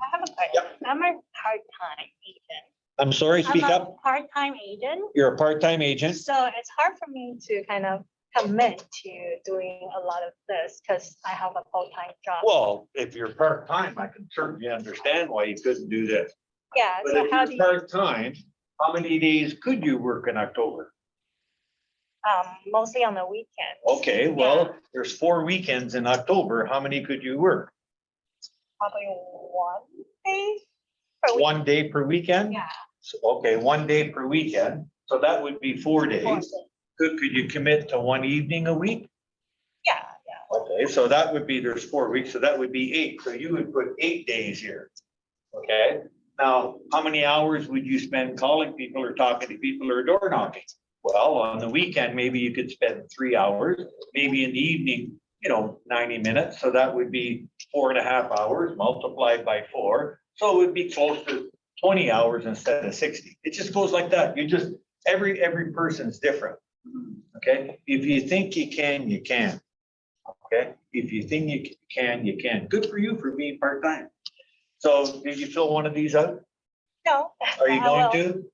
I have a question. I'm a part-time agent. I'm sorry, speak I'm a up. part-time agent, You're a part-time agent. so it's hard for me to kind of commit to doing a lot of this because I have a full-time job. Well, if you're part-time, I can certainly understand why you couldn't do this. Yeah, But so if how do you're you, part-time, how many days could you work in October? mostly on the weekends? Okay, well, there's 4 weekends in October. How many could you work? Probably 1 day per week. 1 day per weekend? Yeah. So, okay, 1 day per weekend. So that would be 4 days. Could you commit to 1 evening a week? Yeah, yeah. Okay, so that would be, there's 4 weeks, so that would be 8. So you would put 8 days here. Okay, now, how many hours would you spend calling people or talking to people or door knocking? Well, on the weekend, maybe you could spend 3 hours, maybe in the evening, you know, 90 minutes. So that would be 4.5 hours multiplied by 4. So it would be close to 20 hours instead of 60. It just goes like that. You just, every person's different. Okay, if you think you can, you can. Okay, if you think you can, you can. Good for you for being part-time. So did you fill one of these out? No. Are you I going will. to?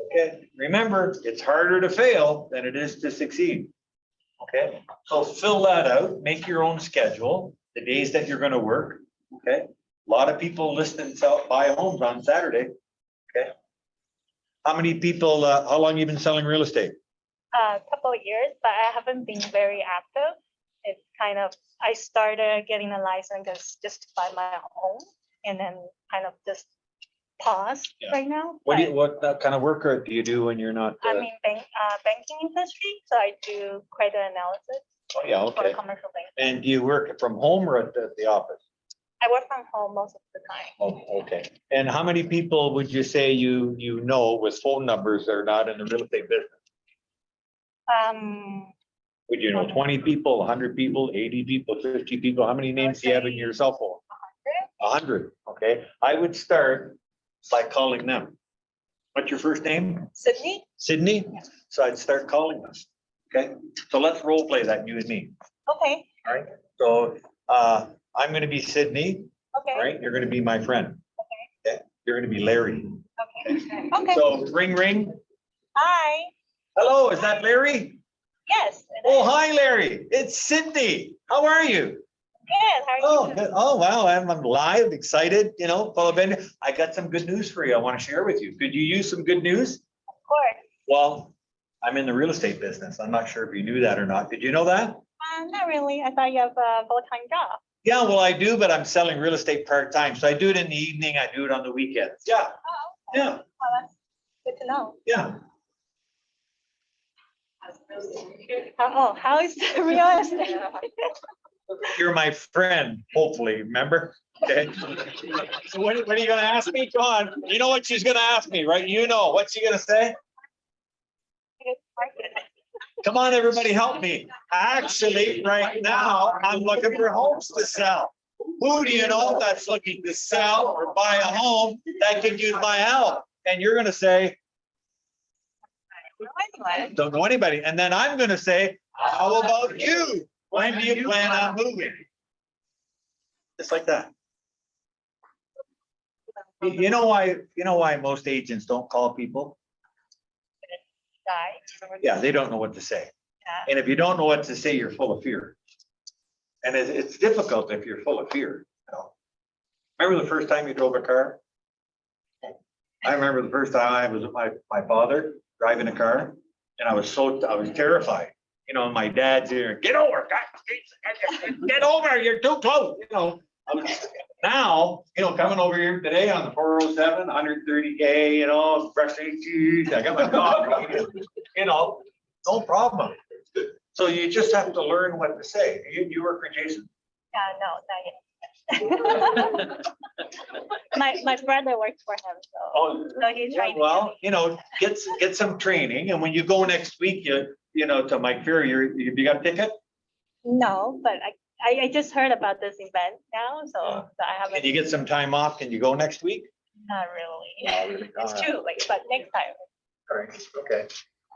Okay, remember, it's harder to fail than it is to succeed. Okay, so fill that out, make your own schedule, the days that you're gonna work, okay? A lot of people list and sell, buy homes on Saturday, okay? How many people, how long you been selling real estate? A couple of years, but I haven't been very active. It's kind of, I started getting a license just to buy my own and then kind of just pause Yeah. right now. What kind of work do you do when you're not? I'm in banking industry, so I do credit analysis Oh, yeah, for okay. commercial bank. And do you work from home or at the office? I work from home most of the time. Oh, okay. And how many people would you say you know with phone numbers that are not in the real estate business? Would you know 20 people, 100 people, 80 people, 50 people? How many names do you have in your cell phone? 100, okay. I would start by calling them. What's your first name? Sydney? Sydney? So I'd start calling them, okay? So let's role play that, you and me, Okay, all right? So I'm gonna be Sydney, all okay, right? You're gonna be my friend. Okay. You're gonna be Larry. okay, okay. So ring, ring. Hi, Hello, is that Larry? yes. it Oh, is. hi, Larry. It's Sydney. How are you? Good, how are Oh, you? good. Oh, wow. I'm live, excited, full of energy. I got some good news for you. I want to share with you. Could you use some good news? Of course. Well, I'm in the real estate business. I'm not sure if you knew that or not. Did you know that? Not really. I thought you have a full-time job. Yeah, well, I do, but I'm selling real estate part-time. So I do it in the evening. I do it on the weekends. Yeah, Oh, yeah, well, that's good to know. yeah. Oh, how is the real estate? You're my friend, hopefully, remember? Okay. So what are you gonna ask me? Go on. You know what she's gonna ask me, right? You know, what's she gonna say? Come on, everybody, help me. Actually, right now, I'm looking for homes to sell. Who do you know that's looking to sell or buy a home that can use my help? And you're gonna say, Anyway, don't know anybody. And then I'm gonna say, how about you? When do you plan on moving? Just like that. You know why most agents don't call people? guys. Yeah, they don't know what to say. Yeah. And if you don't know what to say, you're full of fear. And it's difficult if you're full of fear. Remember the first time you drove a car? I remember the first time I was with my father driving a car, and I was terrified. My dad's here, get over, get over, you're too close, Now, coming over here today on the 407, 130K, brushing teeth, I got my coffee, no problem. So you just have to learn what to say. You work for Jason? No, not yet. My brother works for him, so. Oh, So he's yeah, trying to well, get some training, and when you go next week, to Mike Ferry, you got a ticket? No, but I just heard about this event now, so I Can haven't, you get some time off? Can you go next week? not really. It's true, but next time. All right, okay.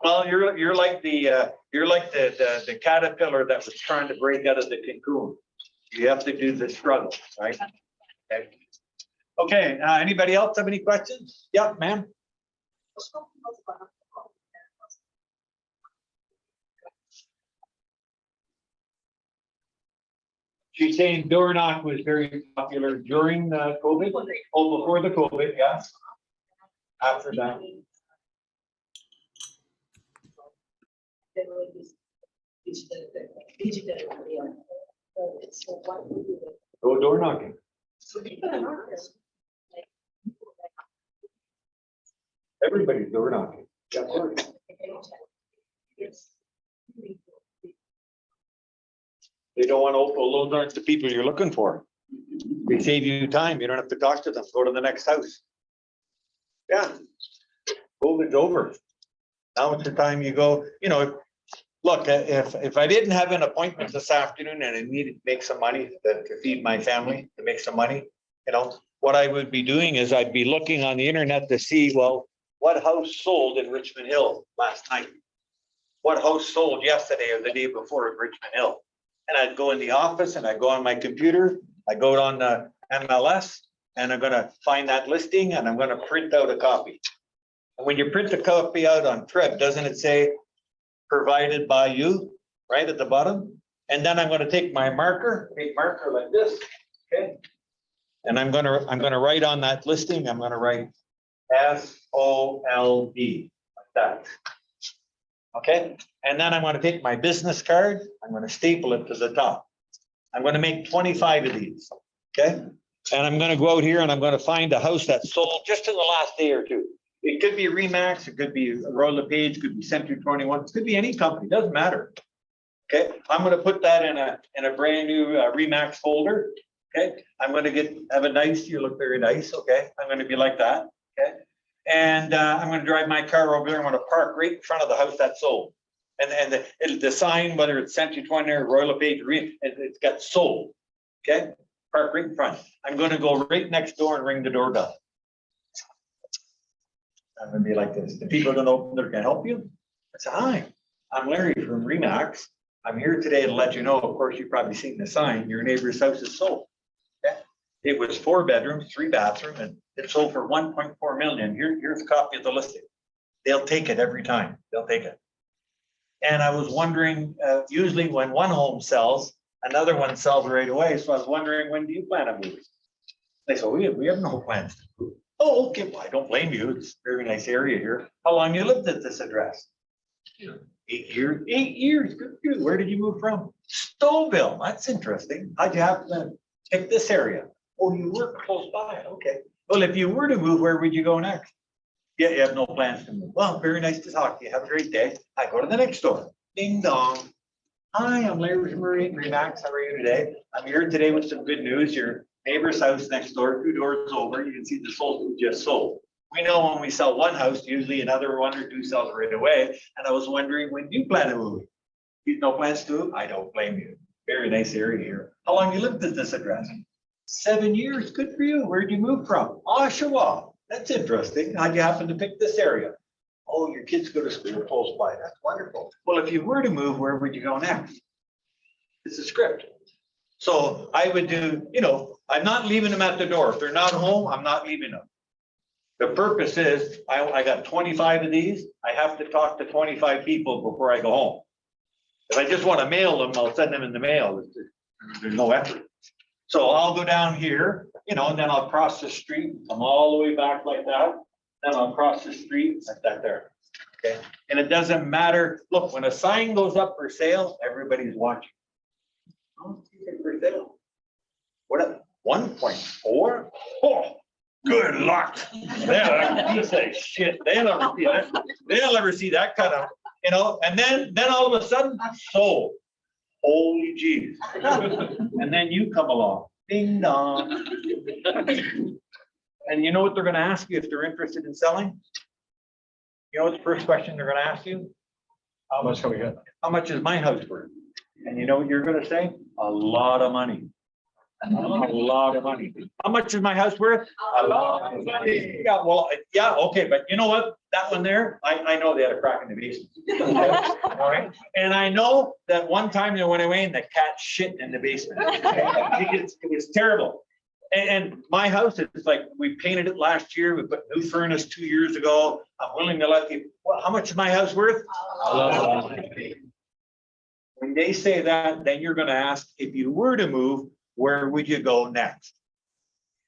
Well, you're like the caterpillar that was trying to break out of the cocoon. You have to do the struggle, right? Okay. Okay, anybody else have any questions? Yeah, ma'am. She's saying door knock was very popular during COVID. Oh, before the COVID, yeah. After that. Go door knocking. Everybody's door knocking. Yeah, of course. They don't want to open, those aren't the people you're looking for. They save you time. You don't have to talk to them. Go to the next house. Yeah. COVID's over. Now it's the time you go, look, if I didn't have an appointment this afternoon and I needed to make some money to feed my family, to make some money, what I would be doing is I'd be looking on the internet to see, well, what house sold in Richmond Hill last night? What house sold yesterday or the day before in Richmond Hill? And I'd go in the office and I'd go on my computer, I go on the MLS, and I'm gonna find that listing and I'm gonna print out a copy. And when you print a copy out on Trip, doesn't it say provided by you, right at the bottom? And then I'm gonna take my marker, like this, okay? And I'm gonna write on that listing, I'm gonna write SOLD, like that. Okay, and then I'm gonna take my business card, I'm gonna staple it to the top. I'm gonna make 25 of these, okay? And I'm gonna go out here and I'm gonna find a house that sold just in the last day or two. It could be Remax, it could be Royal LePage, it could be Century 21, it could be any company, doesn't matter. Okay, I'm gonna put that in a brand new Remax folder. Okay, I'm gonna have a nice, you look very nice, okay? I'm gonna be like that, okay? And I'm gonna drive my car over there, I'm gonna park right in front of the house that's sold. And the sign, whether it's Century 20 or Royal LePage, it's got sold, okay? Park right in front. I'm gonna go right next door and ring the doorbell. I'm gonna be like this. The people are gonna open, they're gonna help you. I say, hi, I'm Larry from Remax. I'm here today to let you know, of course, you've probably seen the sign, your neighbor's house is sold. Okay? It was 4 bedrooms, 3 bathrooms, and it sold for 1.4 million. Here's a copy of the listing. They'll take it every time. They'll take it. And I was wondering, usually when one home sells, another one sells right away. So I was wondering, when do you plan on moving? They said, we have no plans to move. Oh, okay, well, I don't blame you. It's a very nice area here. How long you lived at this address? 8 years. 8 years. Good for you. Where did you move from? Stouffville. That's interesting. How'd you happen to pick this area? Oh, you work close by. Okay. Well, if you were to move, where would you go next? Yeah, you have no plans to move. Well, very nice to talk to you. Have a great day. I go to the next door. Ding dong. Hi, I'm Larry from Remax. How are you today? I'm here today with some good news. Your neighbor's house next door, 2 doors over. You can see the sold just sold. We know when we sell one house, usually another 1 or 2 sells right away. And I was wondering, when do you plan to move? You no plans to move? I don't blame you. Very nice area here. How long you lived at this address? 7 years. Good for you. Where'd you move from? Oshawa. That's interesting. How'd you happen to pick this area? Oh, your kids go to school close by. That's wonderful. Well, if you were to move, where would you go next? It's a script. So I would do, I'm not leaving them at the door. If they're not home, I'm not leaving them. The purpose is, I got 25 of these. I have to talk to 25 people before I go home. If I just want to mail them, I'll send them in the mail. There's no effort. So I'll go down here, and then I'll cross the street, come all the way back like that. Then I'll cross the street like that there. Okay. And it doesn't matter. Look, when a sign goes up for sale, everybody's watching. Oh, it's for sale. What, 1.4? Oh, good luck. You say shit. They'll never see that. They'll never see that kind of, and then all of a sudden, sold. Holy jeez. And then you come along. Ding dong. And you know what they're gonna ask you if they're interested in selling? You know what the first question they're gonna ask you? How much have we got? How much is my house worth? And you know what you're gonna say? A lot of money. A lot of money. How much is my house worth? A lot of money. Yeah, well, yeah, okay, but you know what? That one there, I know they had a crack in the basement. All right, and I know that one time they went away and the cat shit in the basement. It was terrible. And my house, it's like, we painted it last year. We put new furnace 2 years ago. I'm willing to let you, well, how much is my house worth? A lot of money. When they say that, then you're gonna ask, if you were to move, where would you go next?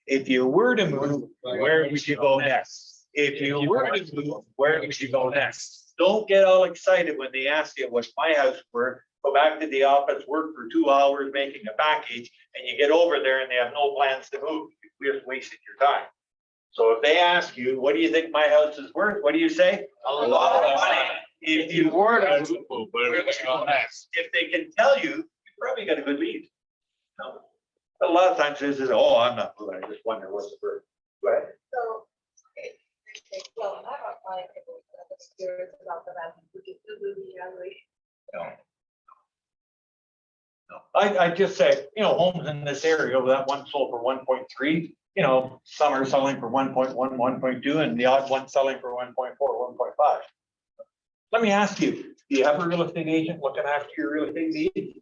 If you were to move, where would you go next? If you were to move, where would you go next? Don't get all excited when they ask you what's my house worth. Go back to the office, work for 2 hours making a package, and you get over there and they have no plans to move. You just wasted your time. So if they ask you, what do you think my house is worth? What do you say? A lot of money. If you were to move, where would you go next? If they can tell you, you probably got a good lead. No. A lot of times this is, oh, I'm not moving. I just wonder what's the first. Go ahead. So, well, I'm not like people that are curious about the value. Would you still do the evaluation? No. I just say, homes in this area, that one sold for 1.3, some are selling for 1.1, 1.2, and the odd one selling for 1.4, 1.5. Let me ask you, do you have a real estate agent looking after your real estate needs?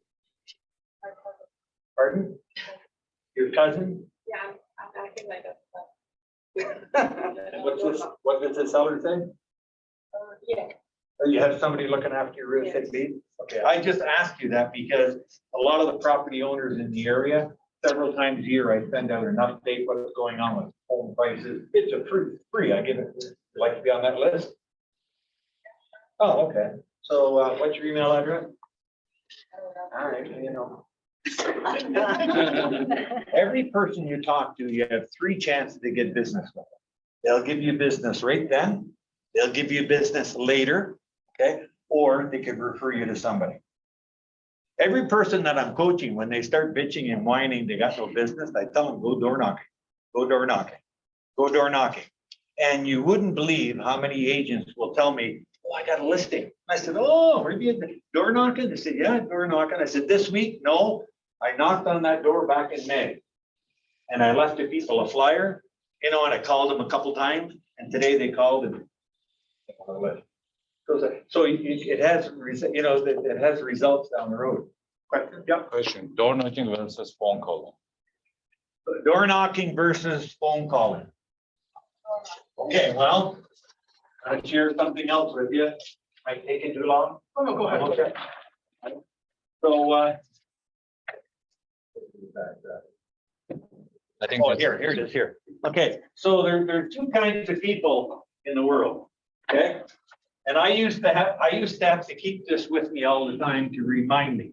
Pardon? Your cousin? Yeah, I'm acting like a. And what does the seller say? Yeah. Or you have somebody looking after your real estate needs? Okay, I just asked you that because a lot of the property owners in the area, several times a year, I send out an update what's going on with home prices. It's a free, I give it, would you like to be on that list? Oh, okay. So what's your email address? All right, every person you talk to, you have 3 chances to get business with them. They'll give you business right then. They'll give you business later, okay? Or they could refer you to somebody. Every person that I'm coaching, when they start bitching and whining, they got no business, I tell them, go door knocking, go door knocking, go door knocking. And you wouldn't believe how many agents will tell me, oh, I got a listing. I said, oh, are you door knocking? They said, yeah, door knocking. I said, this week, no, I knocked on that door back in May. And I left the people a flyer, you know, and I called them a couple times, and today they called and. So it has, you know, it has results down the road. Question, yeah. Question, door knocking versus phone calling. Door knocking versus phone calling. Okay, well, I'll share something else with you. Might take it too long. Oh, no, go ahead. Okay. So, I think. oh, that's- here it is here. Okay, so there are two kinds of people in the world, okay? And I used to have to keep this with me all the time to remind me.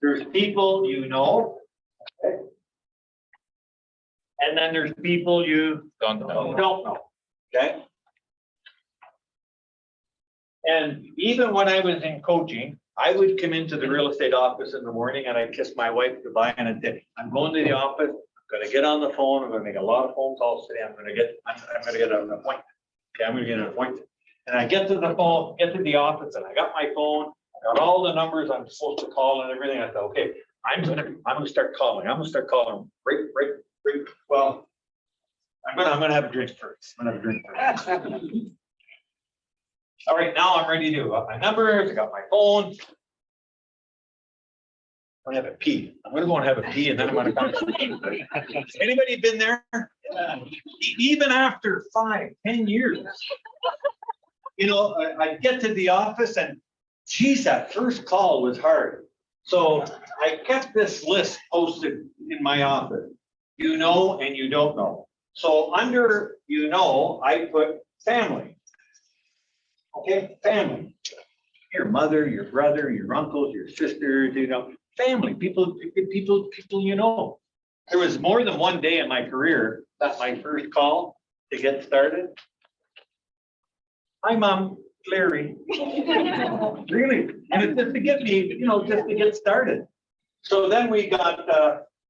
There's people you know, okay? And then there's people you Don't know. don't know, okay? And even when I was in coaching, I would come into the real estate office in the morning and I'd kiss my wife goodbye and I'd say, I'm going to the office, I'm gonna get on the phone, I'm gonna make a lot of phone calls today, I'm gonna get an appointment. Okay, I'm gonna get an appointment. And I get to the phone, get to the office and I got my phone, I got all the numbers I'm supposed to call and everything. I thought, okay, I'm gonna start calling. I'm gonna start calling. Break. Well, I'm gonna have a drink first. I'm gonna have a drink first. All right, now I'm ready to, got my numbers, I got my phone. I'm gonna have a pee. I'm gonna go and have a pee and then I'm gonna come. Anybody been there? Even after 5, 10 years. You know, I get to the office and geez, that first call was hard. So I kept this list posted in my office. You know, and you don't know. So under, you know, I put family. Okay, family. Your mother, your brother, your uncles, your sisters, you know, family, people you know. There was more than one day in my career that my first call to get started. Hi, Mom, Larry. Really, and it's just to get me, you know, just to get started. So then we got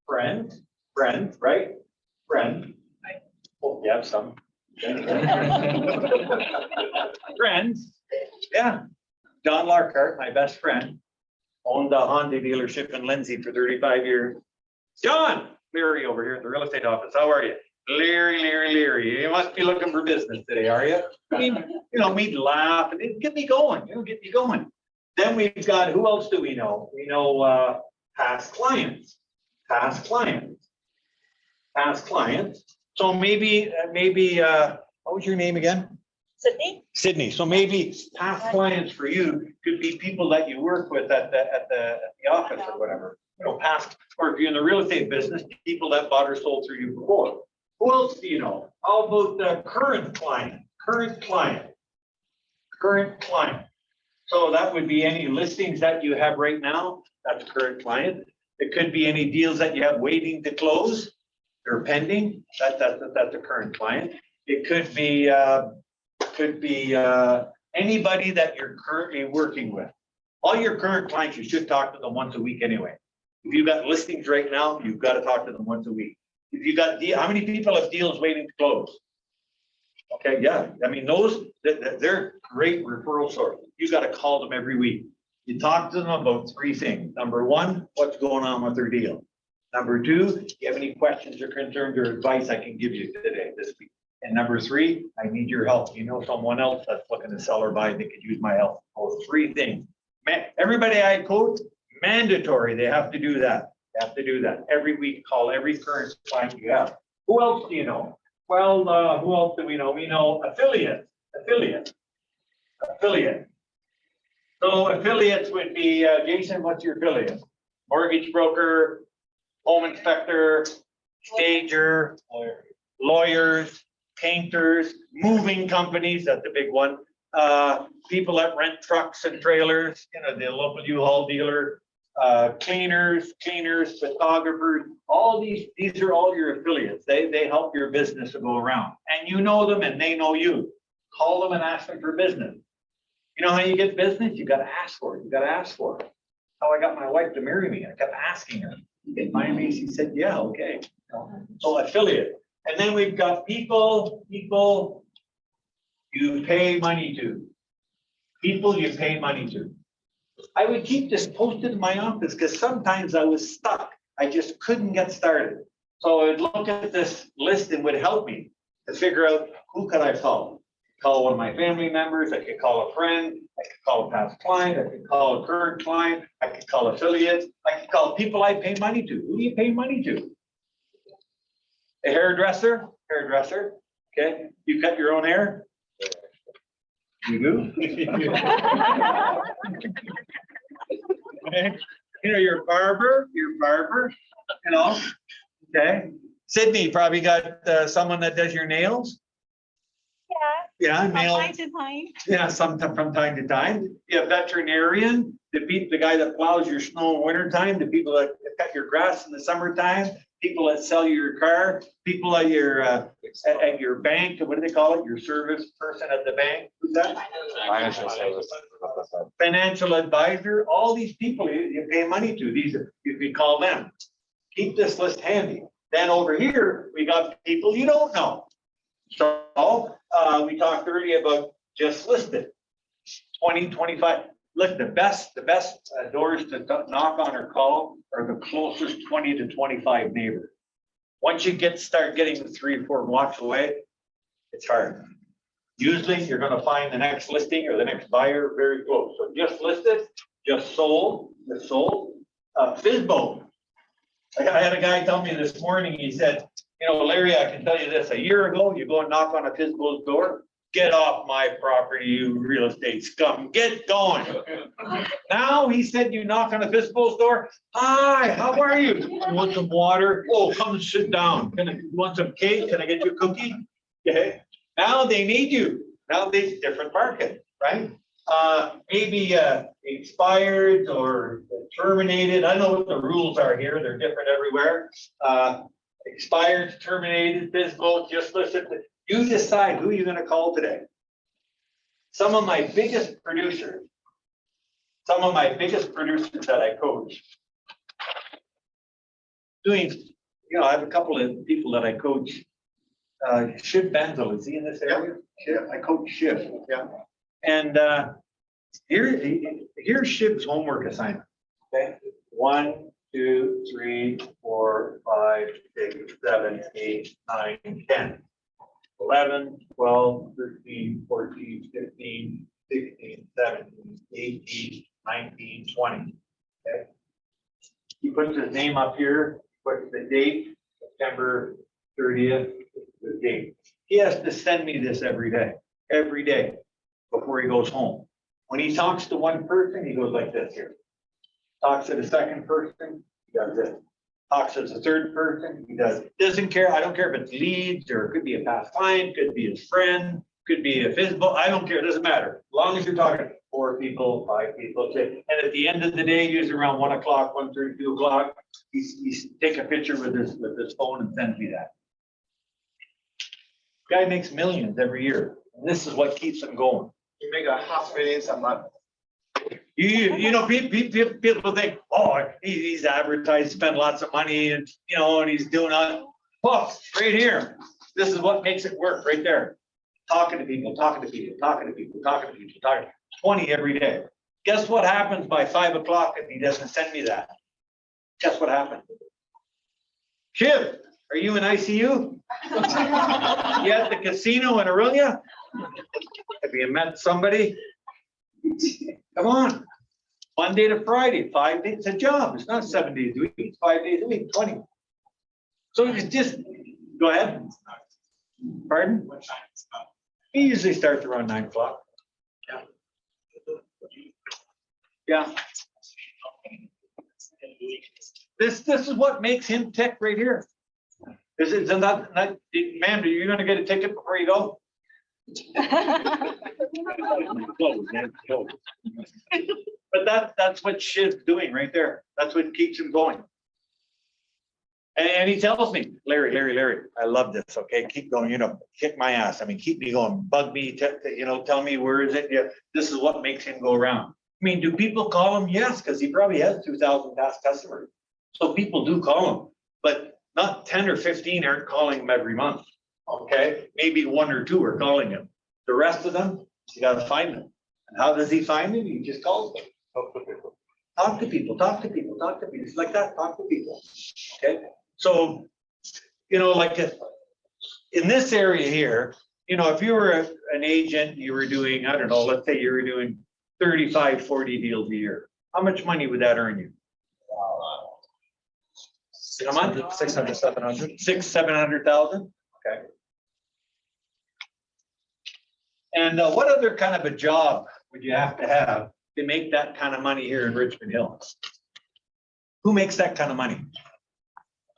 friends, right? Friend. Hope you have some. Friends, yeah. John Larkart, my best friend, owned a Honda dealership in Lindsay for 35 years. John, Leary over here at the real estate office. How are you? Leary. You must be looking for business today, are you? I mean, you know, we'd laugh and it'd get me going, you know, get me going. Then we've got, who else do we know? We know past clients. So maybe, what was your name again? Sydney. So maybe past clients for you could be people that you work with at the office or whatever. You know, past, or if you're in the real estate business, people that bought or sold through you before. Who else do you know? How about the current client? So that would be any listings that you have right now. That's a current client. It could be any deals that you have waiting to close. They're pending. That's a current client. It could be anybody that you're currently working with. All your current clients, you should talk to them once a week anyway. If you've got listings right now, you've got to talk to them once a week. If you got, how many people have deals waiting to close? Okay, yeah, I mean, those, they're great referral sources. You got to call them every week. You talk to them about 3 things. Number 1, what's going on with their deal? Number 2, do you have any questions or concerns or advice I can give you today, this week? And number 3, I need your help. You know someone else that's looking to sell or buy, they could use my help. Those 3 things. Man, everybody I coach, mandatory, they have to do that. Every week, call every current client you have. Who else do you know? Well, who else do we know? We know affiliates. So affiliates would be, Jason, what's your affiliate? Mortgage broker, home inspector, stager, lawyers, painters, moving companies, that's a big one. People that rent trucks and trailers, you know, the local U-Haul dealer, cleaners, photographers, all these are all your affiliates. They help your business to go around, and you know them and they know you. Call them and ask them for business. You know how you get business? You got to ask for it. how I got my wife to marry me. I kept asking her. "You mind me?" She said, "Yeah, okay." So affiliate. And then we've got people you pay money to. People you pay money to. I would keep this posted in my office because sometimes I was stuck. I just couldn't get started. So I would look at this list and would help me to figure out who could I call. Call one of my family members, I could call a friend, I could call a past client, I could call a current client, I could call affiliates, I could call people I pay money to. Who do you pay money to? A hairdresser, okay? You cut your own hair? You do? You know, your barber, you know, okay? Sydney probably got someone that does your nails? Yeah, Yeah, from nail, time to time. yeah, sometime from time to time. You have veterinarian, the guy that plows your snow in winter time, the people that cut your grass in the summertime, people that sell you your car, people at your bank, what do they call it? Your service person at the bank, who's that? Financial service. Financial advisor, all these people you pay money to, these, you can call them. Keep this list handy. Then over here, we got people you don't know. So, we talked earlier about just listed, 20, 25. Look, the best doors to knock on or call are the closest 20 to 25 neighbors. Once you start getting 3 or 4 blocks away, it's hard. Usually you're gonna find the next listing or the next buyer very close. So just listed, just sold, FSBO. I had a guy tell me this morning, he said, you know, Larry, I can tell you this, a year ago, you go and knock on a FSBO's door, get off my property, you real estate scum, get going. Now, he said, you knock on a FSBO's door, hi, how are you? You want some water? Oh, come sit down. You want some cake? Can I get you a cookie? Okay, now they need you. Now they different market, right? Maybe expired or terminated. I don't know what the rules are here. They're different everywhere. Expired, terminated, FSBO, just listen. You decide who you're gonna call today. Some of my biggest producers that I coach. Doing, you know, I have a couple of people that I coach. Shiv Benzo, is he in this area? Yeah, I coach Shiv. Yeah. And here's Shiv's homework assignment. Okay, 1, 2, 3, 4, 5, 6, 7, 8, 9, 10. 11, 12, 13, 14, 15, 16, 17, 18, 19, 20. Okay. He puts his name up here, puts the date, September 30th, the date. He has to send me this every day, before he goes home. When he talks to one person, he goes like this here. Talks to the second person, he does this. Talks to the third person, he does, doesn't care, I don't care if it's leads, or it could be a past client, could be his friend, could be a FSBO, I don't care, it doesn't matter. As long as you're talking 4 people, 5 people, okay. And at the end of the day, usually around 1 o'clock, 1:30, 2 o'clock, he's take a picture with his phone and sends me that. Guy makes millions every year, and this is what keeps him going. You make $500,000 a month. You know, people think, oh, he's advertised, spent lots of money, and you know, and he's doing well, right here. This is what makes it work right there. Talking to people, 20 every day. Guess what happens by 5 o'clock if he doesn't send me that? Guess what happens? Shiv, are you in ICU? You at the casino in Aurelia? Have you met somebody? Come on. Monday to Friday, 5 days, it's a job. It's not 7 days a week, it's 5 days a week, 20. So it's just, go ahead. Pardon? He usually starts around 9 o'clock. Yeah. This is what makes him tick right here. This is not, ma'am, are you gonna get a ticket before you go? But that's what Shiv's doing right there. That's what keeps him going. And he tells me, Larry, I love this. Okay, keep going. You know, kick my ass. I mean, keep me going. Bug me. You know, tell me where is it? Yeah, this is what makes him go around. mean, do people call him? Yes, because he probably has 2,000 past customers. So people do call him, but not 10 or 15 aren't calling him every month. Okay, maybe 1 or 2 are calling him. The rest of them, you gotta find them. And how does he find them? He just calls them. Talk to people. Talk to people, talk to people, talk to people. It's like that, talk to people. Okay, so, you know, like in this area here, you know, if you were an agent, you were doing, I don't know, let's say you were doing 35, 40 deals a year. How much money would that earn you? A month? 600, 700. 700,000? Okay. And what other kind of a job would you have to make that kind of money here in Richmond Hill? Who makes that kind of money?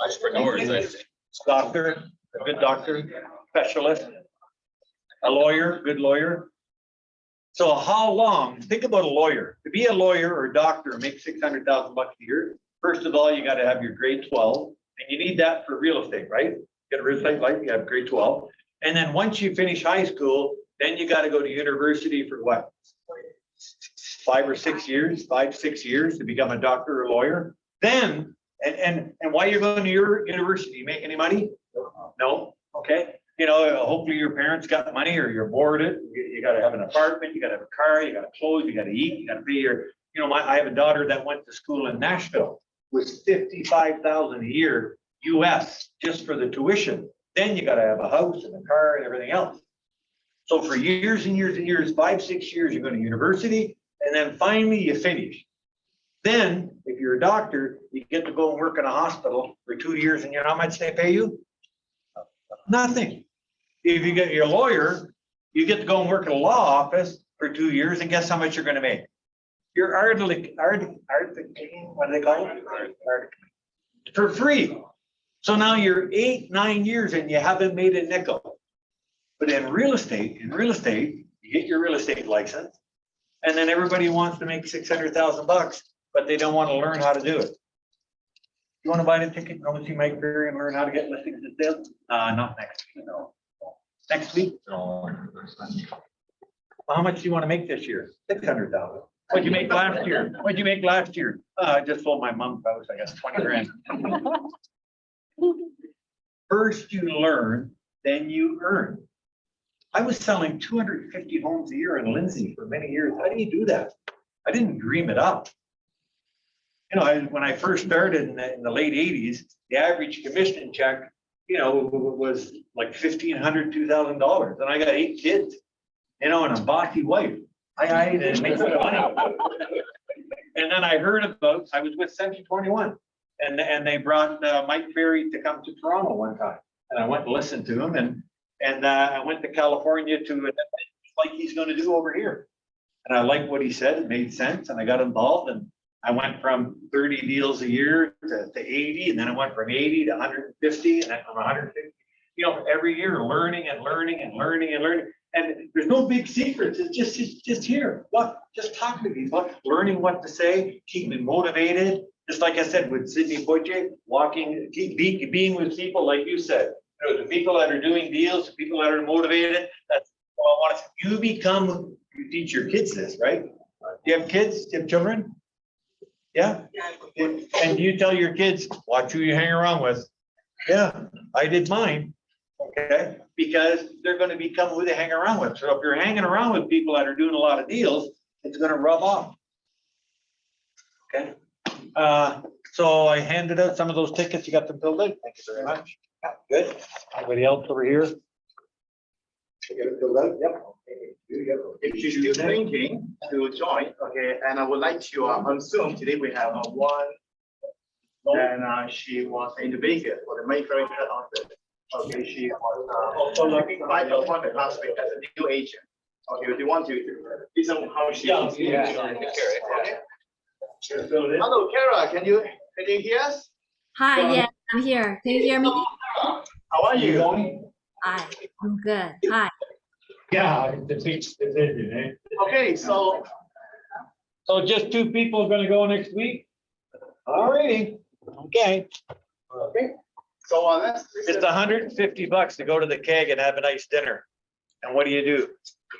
Entrepreneurs, I think. Doctor, a good doctor, specialist, a lawyer, good lawyer. So how long, think about a lawyer, to be a lawyer or a doctor and make 600,000 bucks a year, first of all, you gotta have your grade 12, and you need that for real estate, right? Get a real estate license, you have grade 12. And then once you finish high school, then you gotta go to university for what? 5 or 6 years, 5, 6 years to become a doctor or lawyer. Then, and while you're going to your university, you make any money? No, okay. You know, hopefully your parents got money or you're boarded. You gotta have an apartment, you gotta have a car, you gotta clothes, you gotta eat, you gotta pay your, you know, I have a daughter that went to school in Nashville, was 55,000 a year US just for the tuition. Then you gotta have a house and a car and everything else. So for years and years and years, 5, 6 years, you go to university, and then finally you finish. Then, if you're a doctor, you get to go and work in a hospital for 2 years, and you know how much they pay you? Nothing. If you get your lawyer, you get to go and work in a law office for 2 years, and guess how much you're gonna make? You're what do they call it? For free. So now you're 8, 9 years and you haven't made a nickel. But in real estate, you get your real estate license, and then everybody wants to make 600,000 bucks, but they don't want to learn how to do it. You want to buy a ticket, go and see Mike Perry and learn how to get listings and sales? Not next week, no. Next week? No. How much do you want to make this year? 600,000. What'd you make last year? What'd you make last year? I just sold my mom's house, I got 20 grand. First you learn, then you earn. I was selling 250 homes a year in Lindsay for many years. How do you do that? I didn't dream it up. You know, when I first started in the late 80s, the average commission check, you know, was like $1,500, $2,000, and I got 8 kids, you know, and a bossy wife. I didn't make money. And then I heard about, I was with Century 21, and they brought Mike Perry to come to Toronto one time, and I went and listened to him, and I went to California to an event like he's going to do over here. And I liked what he said, it made sense, and I got involved, and I went from 30 deals a year to 80, and then I went from 80 to 150, and then from 150, you know, every year learning and learning and learning and learning. And there's no big secrets, it's just here. What? Just talking to people, learning what to say, keeping motivated. Just like I said with Sidney Poitier, walking, being with people, like you said, you know, the people that are doing deals, the people that are motivated, that's what I want to, you become, you teach your kids this, right? Do you have kids? Do you have children? Yeah? And you tell your kids, watch who you hang around with. Yeah, I did mine. Okay, because they're going to become who they hang around with. So if you're hanging around with people that are doing a lot of deals, it's going to rub off. Okay. So I handed out some of those tickets. You got them filled out. Thank you very much. Yeah, good. Anybody else over here? Get it filled out? Yep. If she's still thinking to join, okay, and I would like to on Zoom today we have one, and she was in the Vegas for the Mayfair head office. Okay, she was also looking by appointment last week as a new agent. Okay, do you want to listen how she? Hello, Kara, can you hear us? Hi, yes, I'm here. Can you hear me? How are you? Hi, I'm good. Hi. Yeah, the beach division, eh? Okay, so So just 2 people are gonna go next week? All righty, okay. so let's. It's $150 to go to the keg and have a nice dinner. And what do? You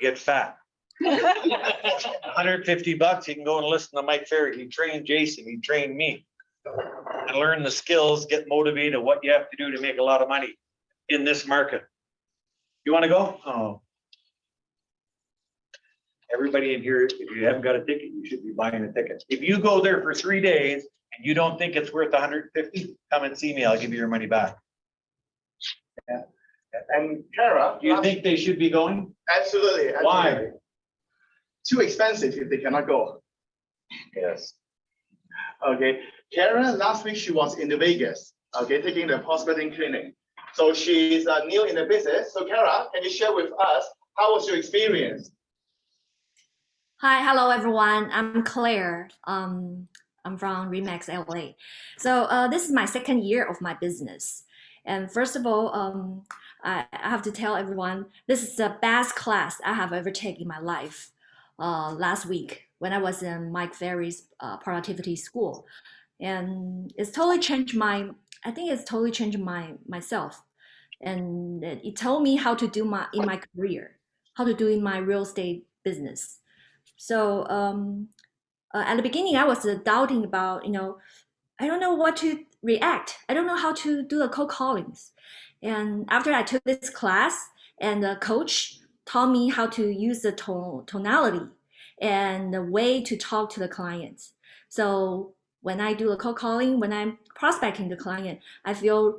get fat. $150, you can go and listen to Mike Ferry. He trained Jason, he trained me. And learn the skills, get motivated, what you have to do to make a lot of money in this market. You wanna go? Oh. Everybody in here, if you haven't got a ticket, you should be buying a ticket. If you go there for 3 days and you don't think it's worth 150, come and see me, I'll give you your money back. And Kara, Do you think they should be going? absolutely. Why? absolutely. Too expensive if they cannot go. Yes. Okay, Karen, last week she was in the Vegas, okay, taking the prospecting training. So she's new in the business. So Kara, can you share with us, how was your experience? Hi, hello everyone. I'm Claire. I'm from Remax LA. So this is my second year of my business. And first of all, I have to tell everyone this is the best class I have ever taken in my life. Last week when I was in Mike Ferry's productivity school, and it's totally changed my. I think it's totally changed myself, and it told me how to do in my career, how to do in my real estate business. So at the beginning, I was doubting about, I don't know what to react. I don't know how to do the cold callings. And after I took this class, and the coach taught me how to use the tonality and the way to talk to the clients. So when I do a cold calling, when I'm prospecting the client, I feel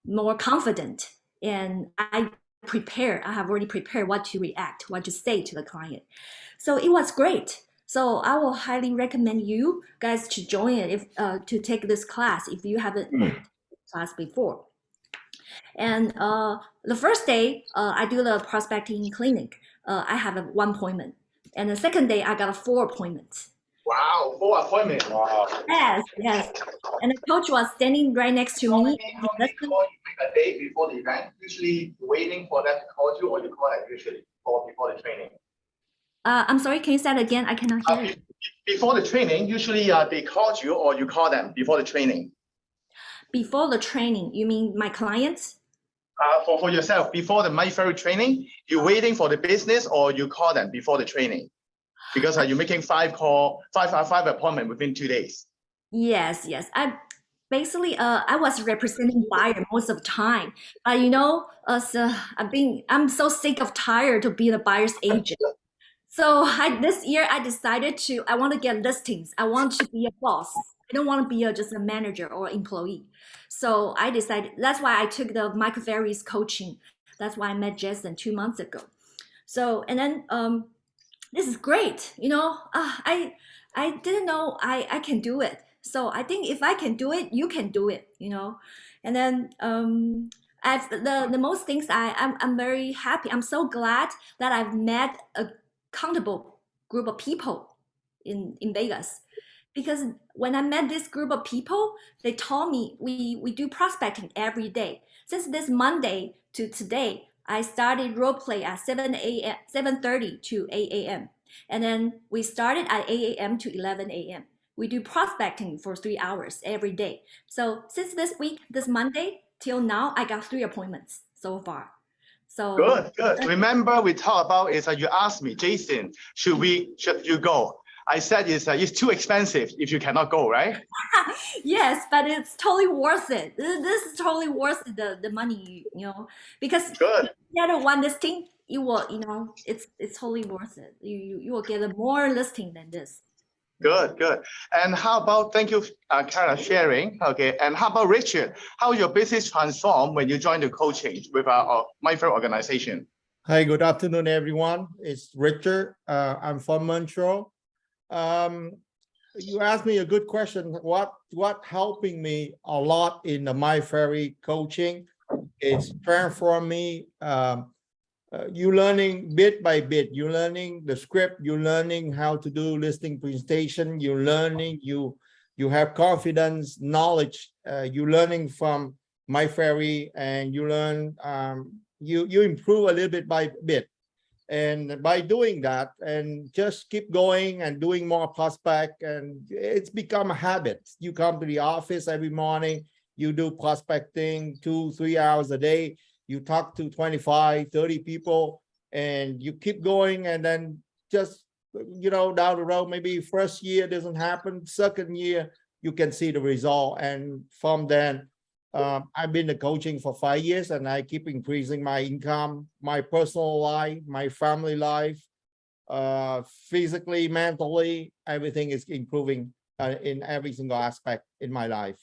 more confident, and I have already prepared what to react, what to say to the client. So it was great. So I will highly recommend you guys to join it, if to take this class if you haven't taken this class before. And the first day I do the prospecting clinic, I have one appointment, and the second day I got 4 appointments. Wow, 4 appointments. Wow. Yes, yes. And the coach was standing right next to me. How many call you make a day before the event? Usually waiting for them to call you, or you call it usually before the training? I'm sorry, can you say that again? I cannot hear you. Before the training, usually they called you or you call them before the training. Before the training, you mean my clients? For yourself, before the Mike Ferry training, you waiting for the business or you call them before the training? Because you're making 5 appointments within 2 days. Yes, yes. I basically I was representing buyer most of the time, but so I'm so sick of tired to be the buyer's agent. So this year I decided I want to get listings. I want to be a boss. I don't want to be just a manager or employee. So I decided, that's why I took the Mike Ferry's coaching. That's why I met Jason 2 months ago. So, and then this is great. I didn't know I can do it. So I think if I can do it, you can do it, And then the most things I'm very happy. I'm so glad that I've met a countable group of people in Vegas, because when I met this group of people, they told me we do prospecting every day. Since this Monday to today, I started role play at 7:30 to 8 a.m. And then we started at 8 a.m. to 11 a.m. We do prospecting for 3 hours every day. So since this week, this Monday till now, I got 3 appointments so far. So Good. Remember we talked about is you asked me, Jason, should you go? I said it's too expensive if you cannot go, right? Yes, but it's totally worth it. This is totally worth the money, because Good. the other one listing, you will, it's totally worth it. You will get a more listing than this. Good. And how about, thank you, Kara, sharing. Okay. And how about Richard? How your business transformed when you joined the coaching with our Mike Ferry organization? Hi, good afternoon, everyone. It's Richard. I'm from Montreal. You asked me a good question. What helping me a lot in the Mike Ferry coaching is transform me. You learning bit by bit. You learning the script. You learning how to do listing presentation. You learning you have confidence, knowledge. You learning from Mike Ferry, and you learn. You improve a little bit by bit. And by doing that, and just keep going and doing more prospect, and it's become a habit. You come to the office every morning, you do prospecting 2-3 hours a day, you talk to 25-30 people, and you keep going, and then just, down the road, maybe first year doesn't happen, second year, you can see the result. And from then, I've been the coaching for 5 years and I keep increasing my income, my personal life, my family life, physically, mentally, everything is improving in every single aspect in my life.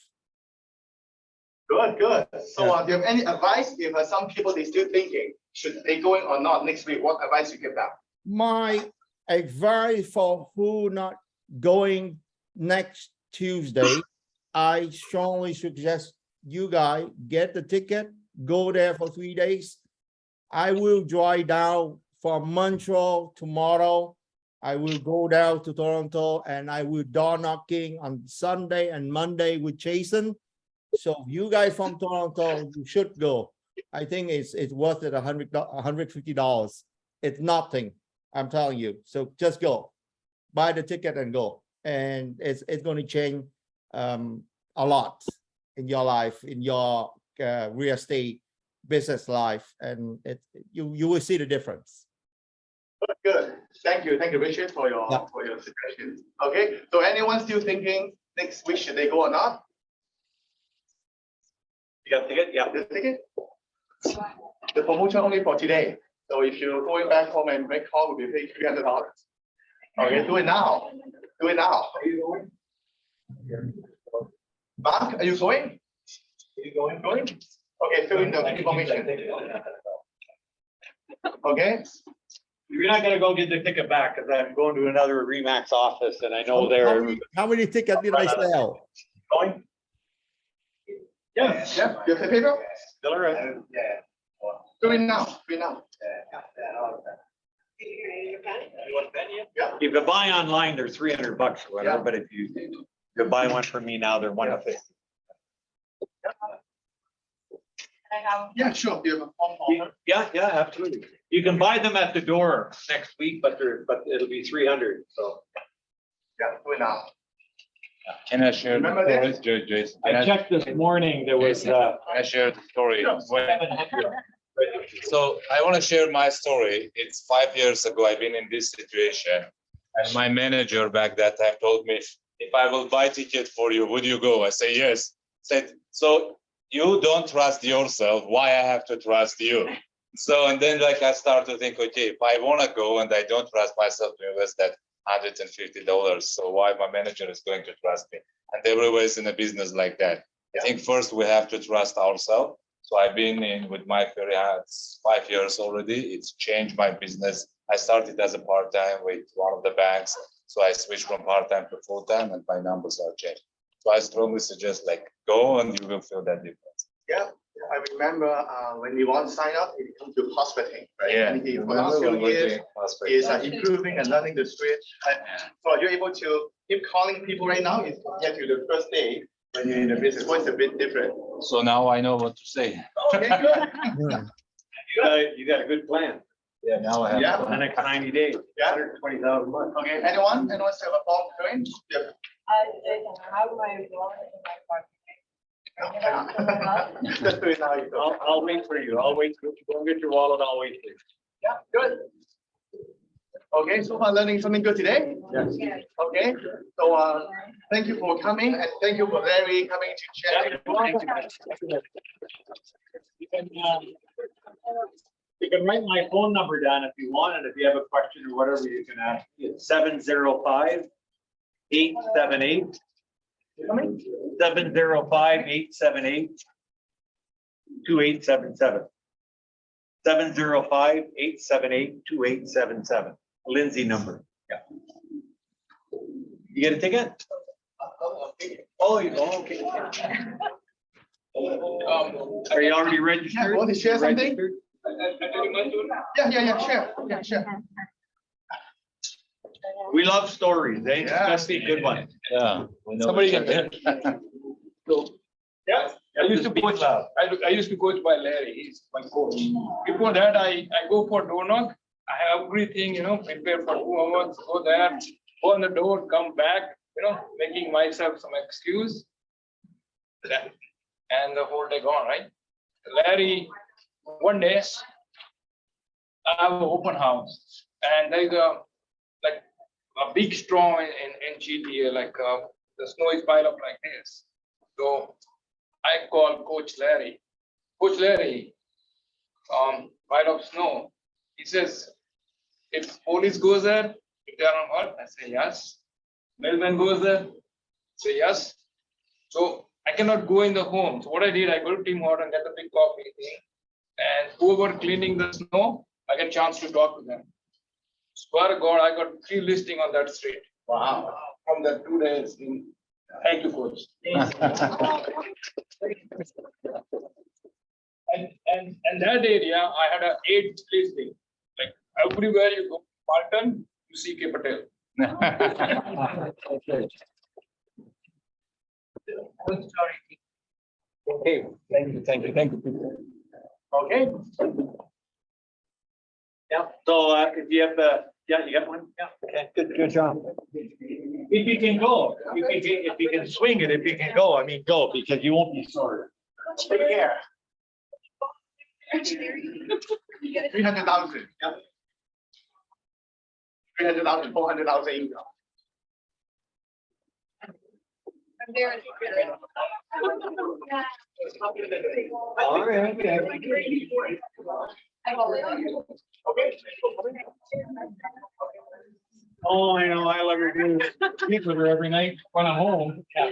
Good, good. So do you have any advice if some people they still thinking, should they going or not next week? What advice you give them? My advice for who not going next Tuesday, I strongly suggest you guys get the ticket, go there for 3 days. I will drive down from Montreal tomorrow. I will go down to Toronto and I will door knocking on Sunday and Monday with Jason. So you guys from Toronto, you should go. I think it's worth it $150. It's nothing. I'm telling you. So just go, buy the ticket and go. And it's going to change a lot in your life, in your real estate business life, and you will see the difference. Good. Thank you, Richard, for your suggestions. Okay. So anyone still thinking next week should they go or not? You got the ticket? Yeah. The ticket? The promotion only for today. So if you're going back home and make call, will be paid $300. Okay, do it now. Do it now. Are you going? Mark, are you going? Are you going? Going? Okay, fill in the information. Okay. You're not gonna go get the ticket back because I'm going to another Remax office and I know they're How many tickets did I sell? going. Yes. Yeah, you have the paper? Still around. Do it now. Do it now. Yeah. If you buy online, they're $300 or whatever, Yeah. but if you buy one from me now, they're $150. Yeah, sure. Do you have a phone call? Yeah, absolutely. You can buy them at the door next week, but it'll be 300, so. Yeah, do it now. Can I share the Remember story, this? Jason? I checked this morning, there was, Can I share the story? So I want to share my story. It's 5 years ago, I've been in this situation. And my manager back that time told me, if I will buy ticket for you, would you go? I say, yes. Said, so you don't trust yourself, why I have to trust you? So, and then like I start to think, okay, if I want to go and I don't trust myself to invest that $150, so why my manager is going to trust me? And everywhere is in a business like that. I think first we have to trust ourselves. So I've been in with My Ferry Hats 5 years already. It's changed my business. I started as a part-time with one of the banks. So I switched from part-time to full-time and my numbers are changed. So I strongly suggest like go and you will feel that difference. Yeah, I remember when we want to sign up, it comes to prospecting, right? Yeah. And for the last few years, is improving and learning the street. So you're able to keep calling people right now, is compared to the first day when you're in the business, what's a bit different? So now I know what to say. Okay, good. you got a good plan. Yeah, now I have. Yeah. For the next 90 days, Yeah. 120,000 a month. Okay, anyone still have a phone going? Yeah. How do I roll it in my parking? Just do it now. you go. I'll wait for you. I'll wait. Go get your wallet. I'll wait for you. Yeah, good. Okay, so far learning something good today? Yes. Okay, so thank you for coming and thank you for Larry coming to chat. You can write my phone number down if you want, and if you have a question or whatever, you can ask. It's 705-878. 705-878-2877. 705-878-2877. Lindsay number. Yeah. You get a ticket? Oh, okay. Are you already registered? Want to share something? Registered? Yeah, share. We love stories, eh? Yeah. Especially good ones. Yeah. we know Somebody each other. Yeah. I used to coach, I used to coach by Larry, he's my coach. Before that, I go for door knock. I have everything, prepare for 2 hours, go there, go on the door, come back, making myself some excuse. And the whole day gone, right? Larry, one day, I have an open house and there is a a big storm in GTA, like the snow is piled up like this. So I call Coach Larry. Coach Larry, pile of snow. He says, if police goes there, if they are on hurt, I say yes. Mailman goes there, say yes. So I cannot go in the home. So what I did, I go to Tim Hortons, get the big coffee thing, and whoever cleaning the snow, I get chance to talk to them. Swear to God, I got 3 listing on that street. Wow. From the 2 days. Thank you, Coach. And that area, I had a 8 listing. Like everywhere you go, Martin, you see K. Patel. Okay, thank you. Okay. Yeah, so if you have yeah, you got one? Yeah, okay, good job. If you can go, if you can swing it, if you can go, I mean, go, because you won't be sore. Take care. 300,000. Yeah. 300,000, 400,000 income. I'm very. All right, okay. I've always. Okay. Oh, I know, I love her, do sleep with her every night when I'm home. Yeah.